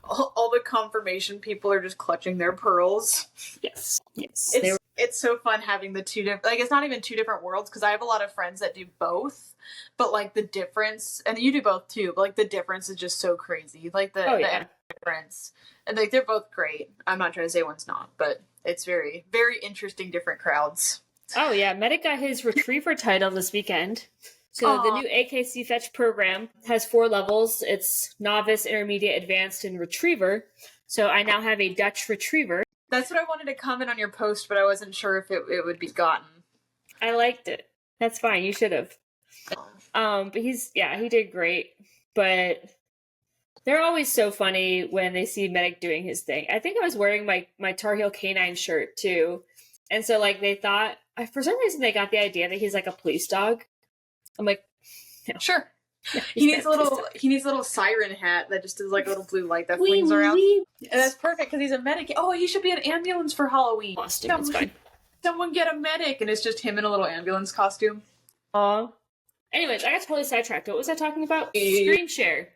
All the confirmation people are just clutching their pearls. Yes. It's so fun having the two different, like, it's not even two different worlds, because I have a lot of friends that do both, but like the difference, and you do both too, but like the difference is just so crazy. Like the difference, and like they're both great. I'm not trying to say one's not, but it's very, very interesting different crowds. Oh yeah, Medic got his retriever title this weekend. So the new AKC Fetch program has 4 levels. It's novice, intermediate, advanced, and retriever. So I now have a Dutch retriever. That's what I wanted to comment on your post, but I wasn't sure if it would be gotten. I liked it. That's fine. You should have. But he did great. But they're always so funny when they see Medic doing his thing. I think I was wearing my Tar Heel Canine shirt too. And so like they thought, for some reason they got the idea that he's like a police dog. I'm like, no. Sure. Yeah, he needs a little siren hat that just is like a little blue light that flings around. And that's perfect because he's a medic. Oh, he should be an ambulance for Halloween. Costume, it's fine. Someone get a medic, and it's just him in a little ambulance costume. Anyways, I got totally sidetracked. What was I talking about? Screen share.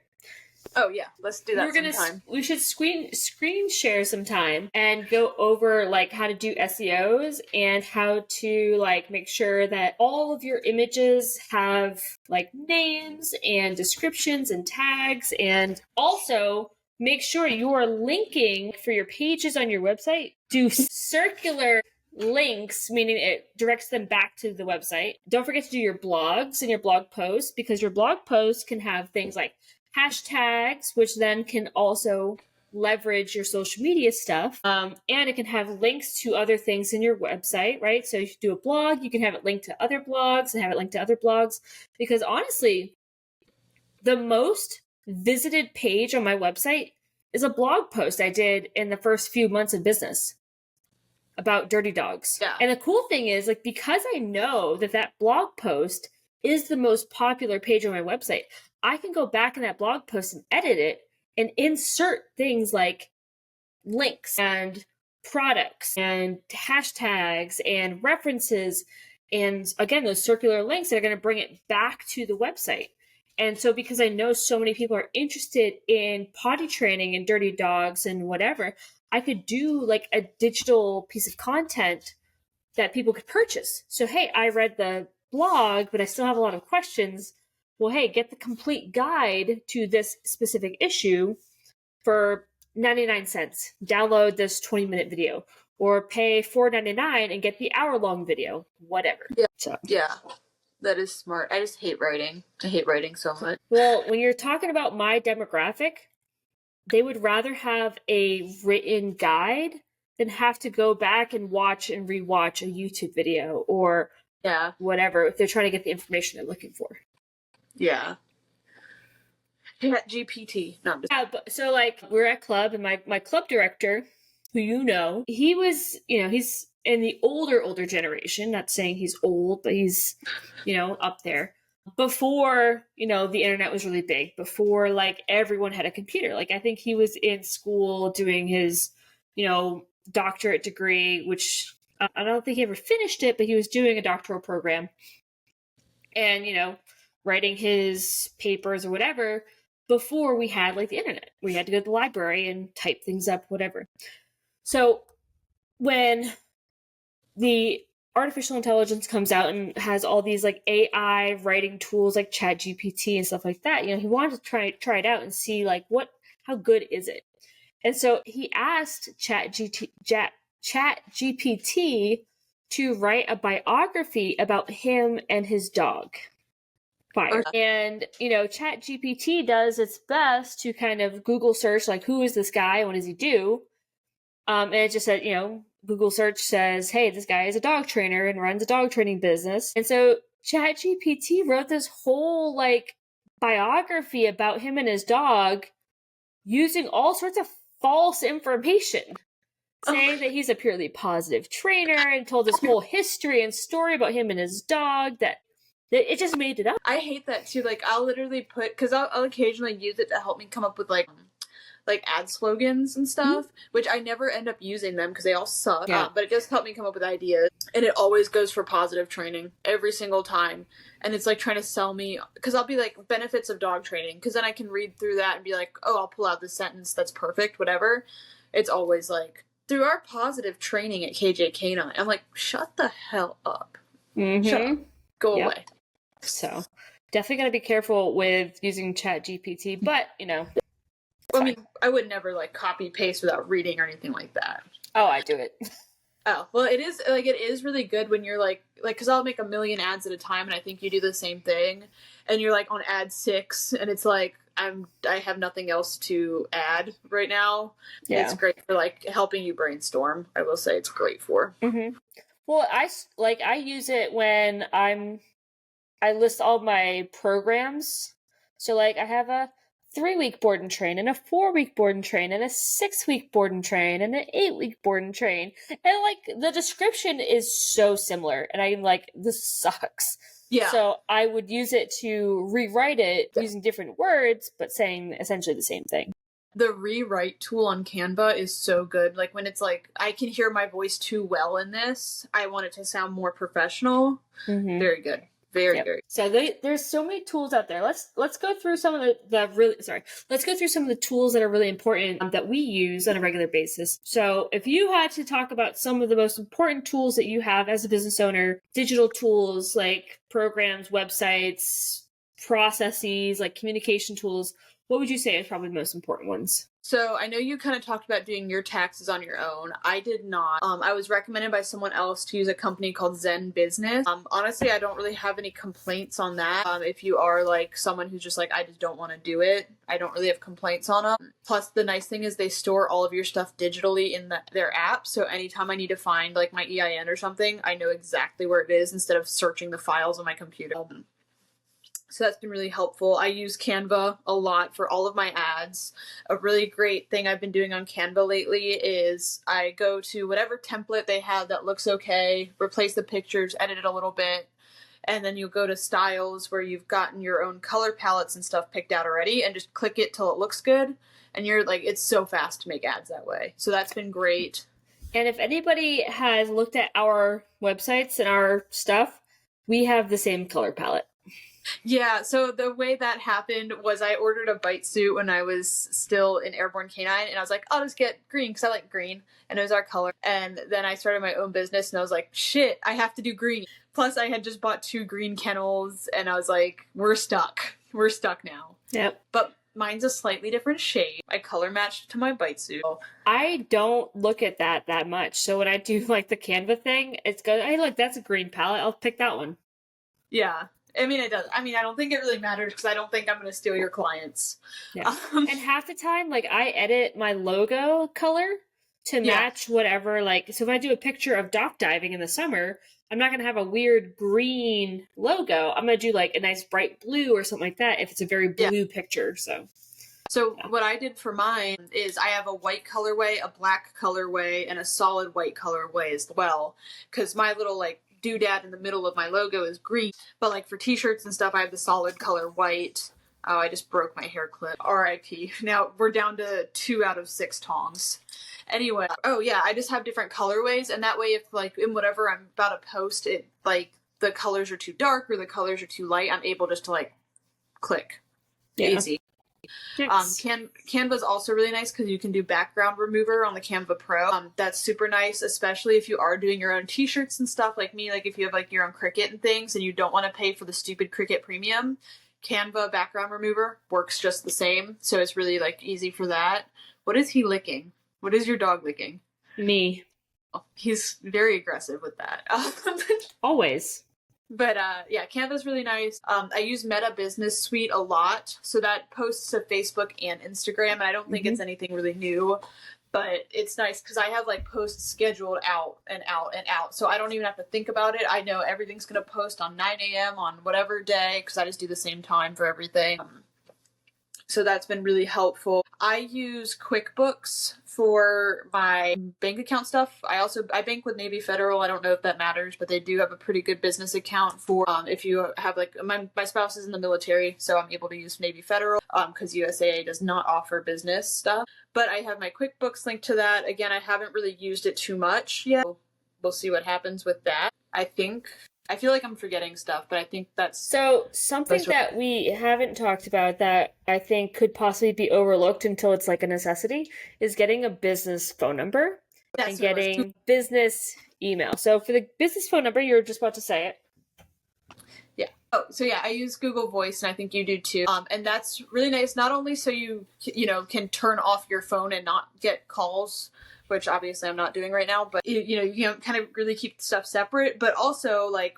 Oh yeah, let's do that sometime. We should screen share sometime and go over like how to do SEOs and how to like make sure that all of your images have like names and descriptions and tags, and also make sure you are linking for your pages on your website. Do circular links, meaning it directs them back to the website. Don't forget to do your blogs and your blog posts, because your blog posts can have things like hashtags, which then can also leverage your social media stuff. And it can have links to other things in your website, right? So if you do a blog, you can have it linked to other blogs and have it linked to other blogs. Because honestly, the most visited page on my website is a blog post I did in the first few months of business about dirty dogs. Yeah. And the cool thing is, like, because I know that blog post is the most popular page on my website, I can go back in that blog post and edit it and insert things like links and products and hashtags and references. And again, those circular links that are going to bring it back to the website. And so because I know so many people are interested in potty training and dirty dogs and whatever, I could do like a digital piece of content that people could purchase. So, hey, I read the blog, but I still have a lot of questions. Well, hey, get the complete guide to this specific issue for 99 cents. Download this 20-minute video, or pay $4.99 and get the hour-long video, whatever. Yeah. Yeah, that is smart. I just hate writing. I hate writing so much. Well, when you're talking about my demographic, they would rather have a written guide than have to go back and watch and rewatch a YouTube video or whatever if they're trying to get the information they're looking for. Yeah. GPT. No, I'm just... Yeah, but, so like we're at club, and my club director, who he was, he's in the older generation, not saying he's old, but he's, up there. Before, the internet was really big, before like everyone had a computer. Like I think he was in school doing his, doctorate degree, which I don't think he ever finished it, but he was doing a doctoral program and, writing his papers or whatever before we had like the internet. We had to go to the library and type things up, whatever. So when the artificial intelligence comes out and has all these like AI writing tools like ChatGPT and stuff like that, he wanted to try it out and see like how good is it. And so he asked ChatGPT to write a biography about him and his dog, Fire. And, ChatGPT does its best to kind of Google search, like, who is this guy? What does he do? And it just said, Google search says, hey, this guy is a dog trainer and runs a dog training business. And so ChatGPT wrote this whole like biography about him and his dog using all sorts of false information, saying that he's a purely positive trainer, and told this whole history and story about him and his dog that it just made it up. I hate that too. Like, I'll literally put, because I'll occasionally use it to help me come up with like ad slogans and stuff, which I never end up using them because they all suck. But it does help me come up with ideas, and it always goes for positive training every single time. And it's like trying to sell me, because I'll be like, benefits of dog training, because then I can read through that and be like, oh, I'll pull out the sentence that's perfect, whatever. It's always like, through our positive training at KJ Canine. I'm like, shut the hell up. Shut up. Go away. So definitely got to be careful with using ChatGPT, but you know. I mean, I would never like copy paste without reading or anything like that. Oh, I do it. Oh, well, it is really good when you're like, because I'll make 1 million ads at a time, and I think you do the same thing, and you're like on ad 6, and it's like, I have nothing else to add right now. Yeah. It's great for like helping you brainstorm. I will say it's great for. Mm-hmm. Well, I use it when I list all my programs. So like I have a 3-week board and train, and a 4-week board and train, and a 6-week board and train, and an 8-week board and train. And like the description is so similar, and I'm like, this sucks. Yeah. So I would use it to rewrite it using different words, but saying essentially the same thing. The rewrite tool on Canva is so good. Like when it's like, I can hear my voice too well in this, I want it to sound more professional. Mm-hmm. Very good. Very. So there's so many tools out there. Let's go through some of let's go through some of the tools that are really important that we use on a regular basis. So if you had to talk about some of the most important tools that you have as a business owner, digital tools like programs, websites, processes, like communication tools, what would you say is probably the most important ones? So I know you kind of talked about doing your taxes on your own. I did not. I was recommended by someone else to use a company called Zen Business. Honestly, I don't really have any complaints on that. If you are like someone who's just like, I just don't want to do it, I don't really have complaints on them. Plus, the nice thing is they store all of your stuff digitally in their app. So anytime I need to find like my EIN or something, I know exactly where it is instead of searching the files on my computer. So that's been really helpful. I use Canva a lot for all of my ads. A really great thing I've been doing on Canva lately is I go to whatever template they have that looks okay, replace the pictures, edit it a little bit, and then you go to styles where you've gotten your own color palettes and stuff picked out already, and just click it till it looks good. And you're like, it's so fast to make ads that way. So that's been great. And if anybody has looked at our websites and our stuff, we have the same color palette. Yeah, so the way that happened was I ordered a bite suit when I was still in Airborne Canine, and I was like, I'll just get green because I like green, and it was our color. And then I started my own business, and I was like, shit, I have to do green. Plus, I had just bought 2 green kennels, and I was like, we're stuck. We're stuck now. Yep. But mine's a slightly different shade. I color matched to my bite suit. I don't look at that much. So when I do like the Canva thing, it's good. Hey, look, that's a green palette. I'll pick that one. Yeah. I mean, it does. I mean, I don't think it really matters because I don't think I'm going to steal your clients. Yeah. And half the time, like, I edit my logo color to match whatever, like, so if I do a picture of dock diving in the summer, I'm not going to have a weird green logo. I'm going to do, like, a nice bright blue or something like that if it's a very blue picture, So what I did for mine is I have a white colorway, a black colorway, and a solid white colorway as well. Because my little, like, doodad in the middle of my logo is green, but like for t-shirts and stuff I have the solid color white. Oh, I just broke my hair clip. RIP. Now we're down to 2 out of 6 tongs. Anyway, oh yeah, I just have different colorways, and that way if like in whatever I'm about to post it, like the colors are too dark or the colors are too light, I'm able just to like click. Easy. Canva's also really nice because you can do background remover on the Canva Pro. That's super nice, especially if you are doing your own t-shirts and stuff like me. Like if you have like your own Cricut and things and you don't want to pay for the stupid Cricut Premium, Canva background remover works just the same. So it's really like easy for that. What is he licking? What is your dog licking? Me. Oh, he's very aggressive with that. Always. But yeah, Canva's really nice. I use Meta Business Suite a lot, so that posts to Facebook and Instagram, and I don't think it's anything really new. But it's nice because I have like posts scheduled out and out and out. So I don't even have to think about it. I know everything's going to post on 9 a.m. on whatever day because I just do the same time for everything. So that's been really helpful. I use QuickBooks for my bank account stuff. I bank with Navy Federal. I don't know if that matters, but they do have a pretty good business account for if you have like my spouse is in the military, so I'm able to use Navy Federal because USAA does not offer business stuff. But I have my QuickBooks linked to that. Again, I haven't really used it too much yet. We'll see what happens with that. I feel like I'm forgetting stuff, but I think that's... So something that we haven't talked about that I think could possibly be overlooked until it's like a necessity is getting a business phone number and getting business email. So for the business phone number, you were just about to say it. Yeah. Oh, so yeah, I use Google Voice, and I think you do too. And that's really nice. Not only so you can turn off your phone and not get calls, which obviously I'm not doing right now, but you kind of really keep stuff separate. But also, like,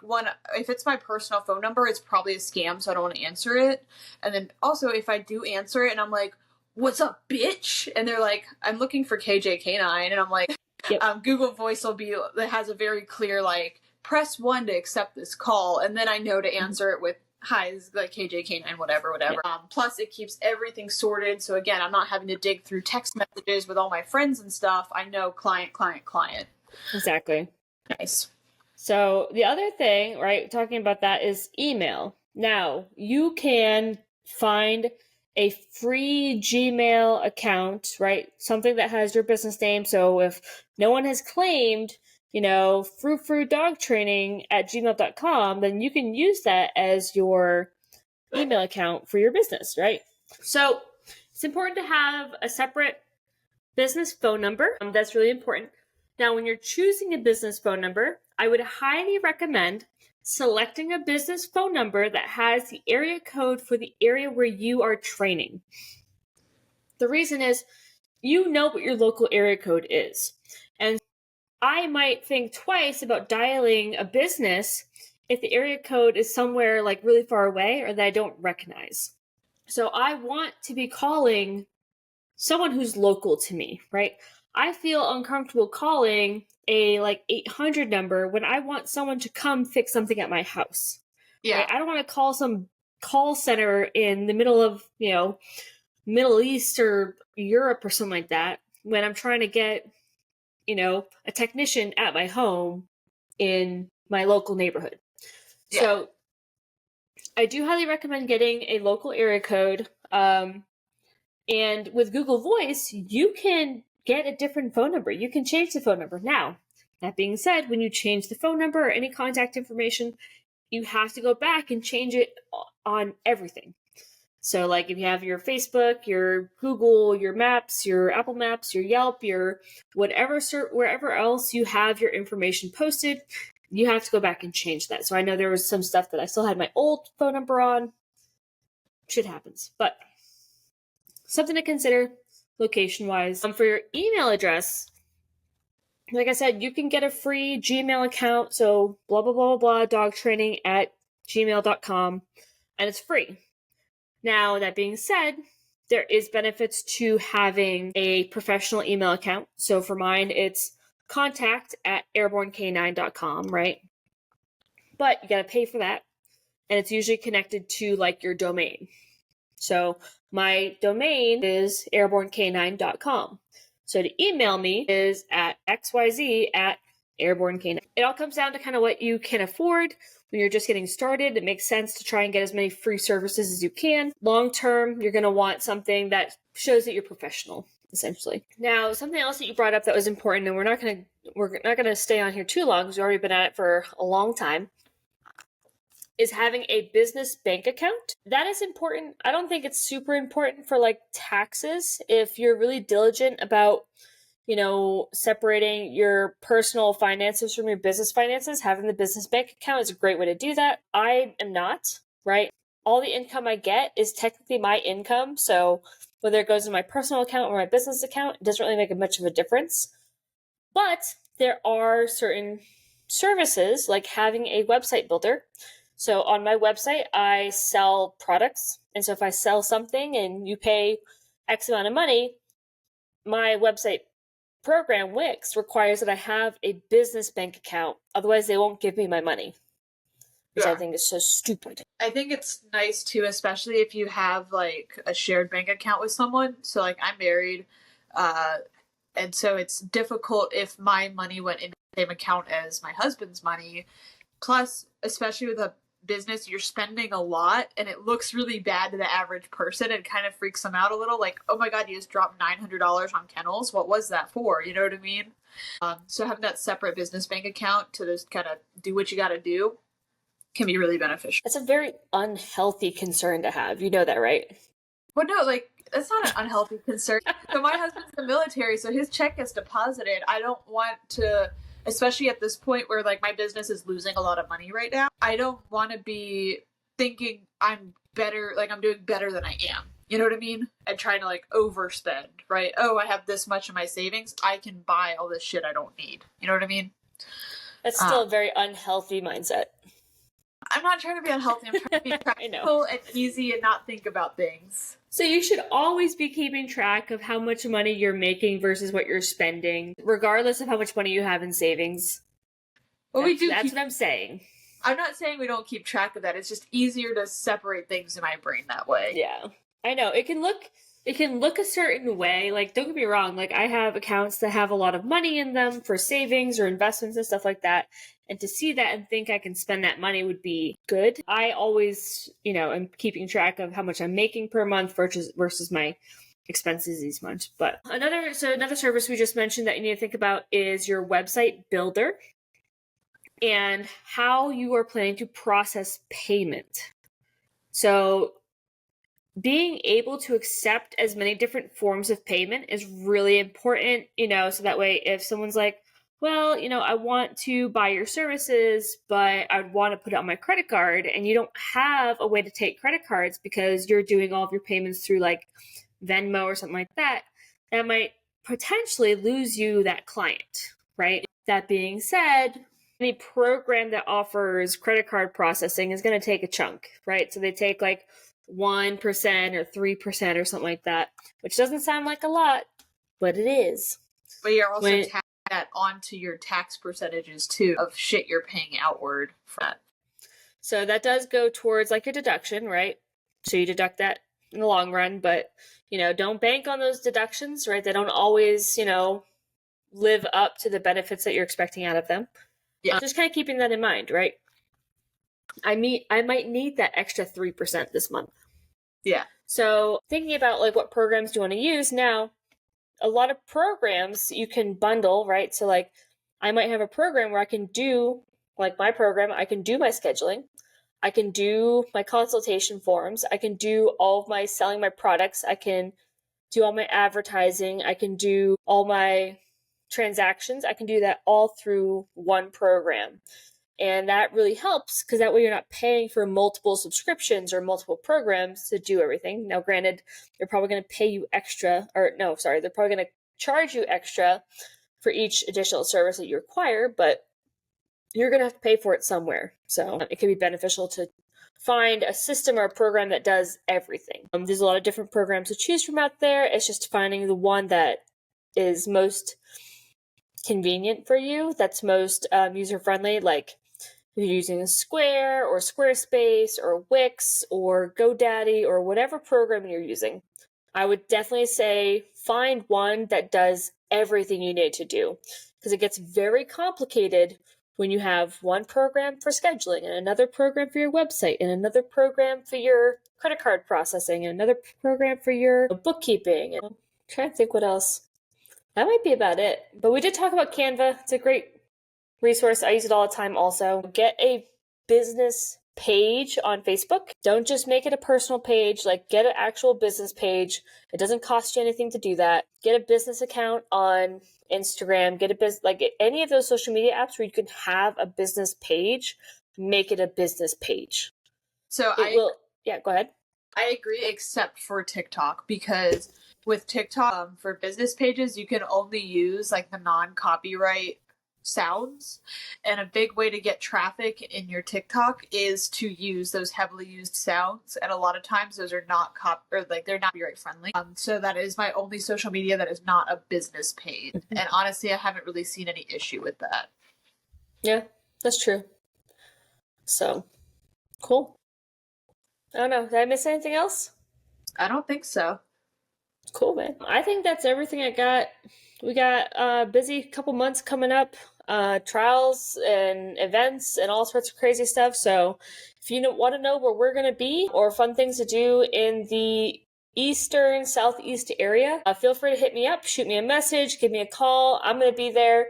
if it's my personal phone number, it's probably a scam, so I don't want to answer it. And then also, if I do answer it and I'm like, "What's up, bitch?" and they're like, "I'm looking for KJ-K9," and I'm like, yep. Google Voice that has a very clear like, press 1 to accept this call, and then I know to answer it with, "Hi, this is like KJ-K9, whatever." Yeah. Plus, it keeps everything sorted, so again, I'm not having to dig through text messages with all my friends and stuff. I know client. Exactly. Nice. So the other thing, right, talking about that is email. Now, you can find a free Gmail account, right? Something that has your business name. So if no one has claimed, Frou Dog Training at gmail.com, then you can use that as your email account for your business, right? So it's important to have a separate business phone number. That's really important. Now, when you're choosing a business phone number, I would highly recommend selecting a business phone number that has the area code for the area where you are training. The reason is you know what your local area code is. And I might think twice about dialing a business if the area code is somewhere like really far away or that I don't recognize. So I want to be calling someone who's local to me, right? I feel uncomfortable calling a like 800 number when I want someone to come fix something at my house. Yeah. Right? I don't want to call some call center in the middle of, Middle East or Europe or something like that when I'm trying to get, a technician at my home in my local neighborhood. Yeah. So I do highly recommend getting a local area code. And with Google Voice, you can get a different phone number. You can change the phone number. Now, that being said, when you change the phone number or any contact information, you have to go back and change it on everything. So like if you have your Facebook, your Google, your Maps, your Apple Maps, your Yelp, your wherever else you have your information posted, you have to go back and change that. So I know there was some stuff that I still had my old phone number on. Shit happens. But something to consider location-wise. For your email address, like I said, you can get a free Gmail account. So blah, blah, blah, blah, dogtraining at gmail.com. And it's free. Now, that being said, there is benefits to having a professional email account. So for mine, it's contact@airbornek9.com, right? But you got to pay for that. And it's usually connected to like your domain. So my domain is airbornek9.com. So to email me is at xyz@airbornek9. It all comes down to kind of what you can afford. When you're just getting started, it makes sense to try and get as many free services as you can. Long term, you're going to want something that shows that you're professional, essentially. Now, something else that you brought up that was important, and we're not going to stay on here too long because we've already been at it for a long time, is having a business bank account. That is important. I don't think it's super important for like taxes. If you're really diligent about, separating your personal finances from your business finances, having the business bank account is a great way to do that. I am not, right? All the income I get is technically my income. So whether it goes in my personal account or my business account, it doesn't really make much of a difference. But there are certain services like having a website builder. So on my website, I sell products. And so if I sell something and you pay X amount of money, my website program, Wix, requires that I have a business bank account. Otherwise, they won't give me my money, which I think is so stupid. I think it's nice too, especially if you have like a shared bank account with someone. So like I'm married, and so it's difficult if my money went into the same account as my husband's money. Plus, especially with a business, you're spending a lot and it looks really bad to the average person. It kind of freaks them out a little, like, oh my god, you just dropped $900 on kennels. What was that for? You know what I mean? So having that separate business bank account to just kind of do what you got to do can be really beneficial. That's a very unhealthy concern to have. You know that, right? Well, no, like, that's not an unhealthy concern. So my husband's in the military, so his check gets deposited. I don't want to, especially at this point where, like, my business is losing a lot of money right now, I don't want to be thinking I'm better, like, I'm doing better than I am. You know what I mean? And trying to, like, overspend, right? Oh, I have this much in my savings. I can buy all this shit I don't need. You know what I mean? That's still a very unhealthy mindset. I'm not trying to be unhealthy. I'm trying to be practical and easy and not think about things. So you should always be keeping track of how much money you're making versus what you're spending, regardless of how much money you have in savings. Well, we do. That's what I'm saying. I'm not saying we don't keep track of that. It's just easier to separate things in my brain that way. Yeah, I know. It can look a certain way. Like, don't get me wrong. Like, I have accounts that have a lot of money in them for savings or investments and stuff like that. And to see that and think I can spend that money would be good. I always, am keeping track of how much I'm making per month versus my expenses each month. But another service we just mentioned that you need to think about is your website builder and how you are planning to process payment. So being able to accept as many different forms of payment is really important, so that way if someone's like, well, I want to buy your services, but I'd want to put it on my credit card, and you don't have a way to take credit cards because you're doing all of your payments through like Venmo or something like that, that might potentially lose you that client, right? That being said, any program that offers credit card processing is going to take a chunk, right? So they take like 1% or 3% or something like that, which doesn't sound like a lot, but it is. But you're also taxing that onto your tax percentages too of shit you're paying outward from that. So that does go towards like your deduction, right? So you deduct that in the long run, but don't bank on those deductions, right? They don't always, live up to the benefits that you're expecting out of them. Yeah. Just kind of keeping that in mind, right? I might need that extra 3% this month. Yeah. So thinking about like what programs do you want to use now, a lot of programs you can bundle, right? So like I might have a program where I can do, like my program, I can do my scheduling, I can do my consultation forms, I can do all of my selling my products, I can do all my advertising, I can do all my transactions, I can do that all through one program. And that really helps because that way you're not paying for multiple subscriptions or multiple programs to do everything. Now, granted, they're probably going to pay you extra, they're probably going to charge you extra for each additional service that you require, but you're going to have to pay for it somewhere. So it can be beneficial to find a system or a program that does everything. There's a lot of different programs to choose from out there. It's just finding the one that is most convenient for you, that's most user-friendly, like if you're using a Square or Squarespace or Wix or GoDaddy or whatever program you're using, I would definitely say find one that does everything you need to do, because it gets very complicated when you have one program for scheduling and another program for your website and another program for your credit card processing and another program for your bookkeeping. I'm trying to think what else. That might be about it. But we did talk about Canva. It's a great resource. I use it all the time also. Get a business page on Facebook. Don't just make it a personal page. Like, get an actual business page. It doesn't cost you anything to do that. Get a business account on Instagram. Get a business, like any of those social media apps where you can have a business page. Make it a business page. So yeah, go ahead. I agree, except for TikTok, because with TikTok for business pages, you can only use like the non-copyright sounds, and a big way to get traffic in your TikTok is to use those heavily used sounds, and a lot of times those are not they're not copyright friendly. So that is my only social media that is not a business page, and honestly I haven't really seen any issue with that. Yeah, that's true. So cool. I don't know, did I miss anything else? I don't think so. Cool, man. I think that's everything I got. We got a busy couple months coming up, trials and events and all sorts of crazy stuff. So if you want to know where we're going to be or fun things to do in the eastern, southeast area, feel free to hit me up, shoot me a message, give me a call. I'm going to be there.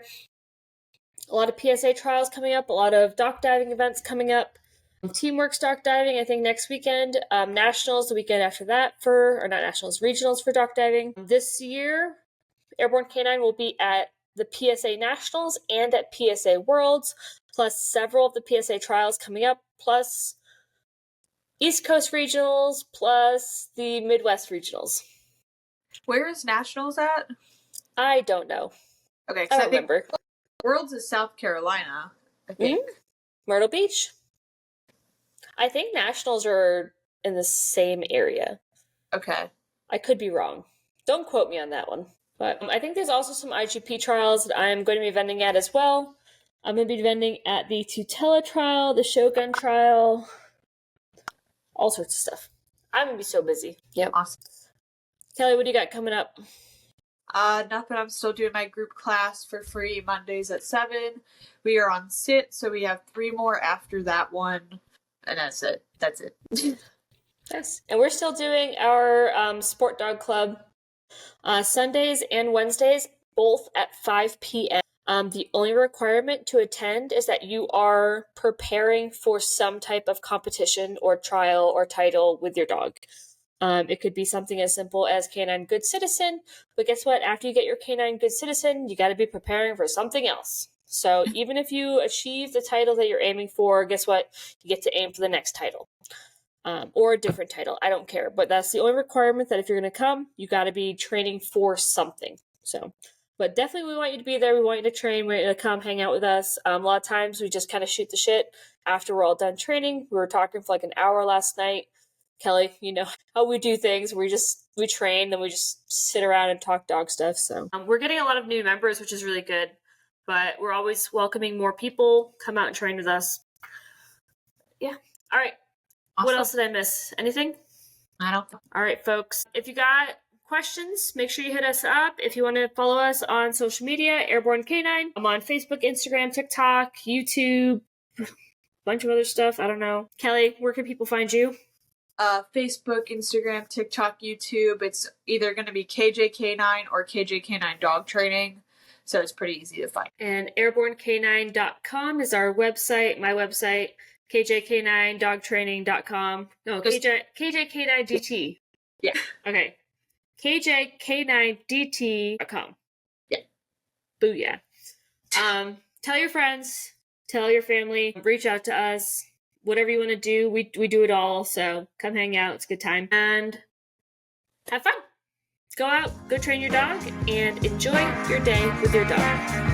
A lot of PSA trials coming up, a lot of dock diving events coming up. Teamworks dock diving, I think next weekend. Nationals the weekend after that regionals for dock diving. This year, Airborne K9 will be at the PSA Nationals and at PSA Worlds, plus several of the PSA trials coming up, plus East Coast regionals, plus the Midwest regionals. Where is Nationals at? I don't know. Okay, I don't remember. Worlds is South Carolina, I think. Myrtle Beach? I think Nationals are in the same area. Okay. I could be wrong. Don't quote me on that one. But I think there's also some IGP trials that I'm going to be vending at as well. I'm going to be vending at the Tutela trial, the Shogun trial, all sorts of stuff. I'm going to be so busy. Yep. Awesome. Kelly, what do you got coming up? Nothing. I'm still doing my group class for free Mondays at 7. We are on SIT, so we have 3 more after that one. And that's it. Yes. And we're still doing our Sport Dog Club Sundays and Wednesdays, both at 5 p.m. The only requirement to attend is that you are preparing for some type of competition or trial or title with your dog. It could be something as simple as Canine Good Citizen, but guess what? After you get your Canine Good Citizen, you got to be preparing for something else. So even if you achieve the title that you're aiming for, guess what? You get to aim for the next title. Or a different title. I don't care. But that's the only requirement, that if you're going to come, you got to be training for something. So, but definitely we want you to be there. We want you to train. We want you to come hang out with us. A lot of times we just kind of shoot the shit after we're all done training. We were talking for like an hour last night. Kelly, you know how we do things. We train, then we just sit around and talk dog stuff. So we're getting a lot of new members, which is really good. But we're always welcoming more people. Come out and train with us. Yeah. All right. Awesome. What else did I miss? Anything? I don't know. All right, folks. If you got questions, make sure you hit us up. If you want to follow us on social media, Airborne K9. I'm on Facebook, Instagram, TikTok, YouTube, a bunch of other stuff. I don't know. Kelly, where can people find you? Facebook, Instagram, TikTok, YouTube. It's either going to be KJK9 or KJK9 Dog Training. So it's pretty easy to find. And airbornek9.com is our website, my website, KJK9dogtraining.com. No, KJK9DT. Yeah. Okay. KJK9DT.com. Yeah. Booyah. Tell your friends, tell your family, reach out to us. Whatever you want to do, we do it all. So come hang out. It's a good time. And have fun. Go out, go train your dog, and enjoy your day with your dog.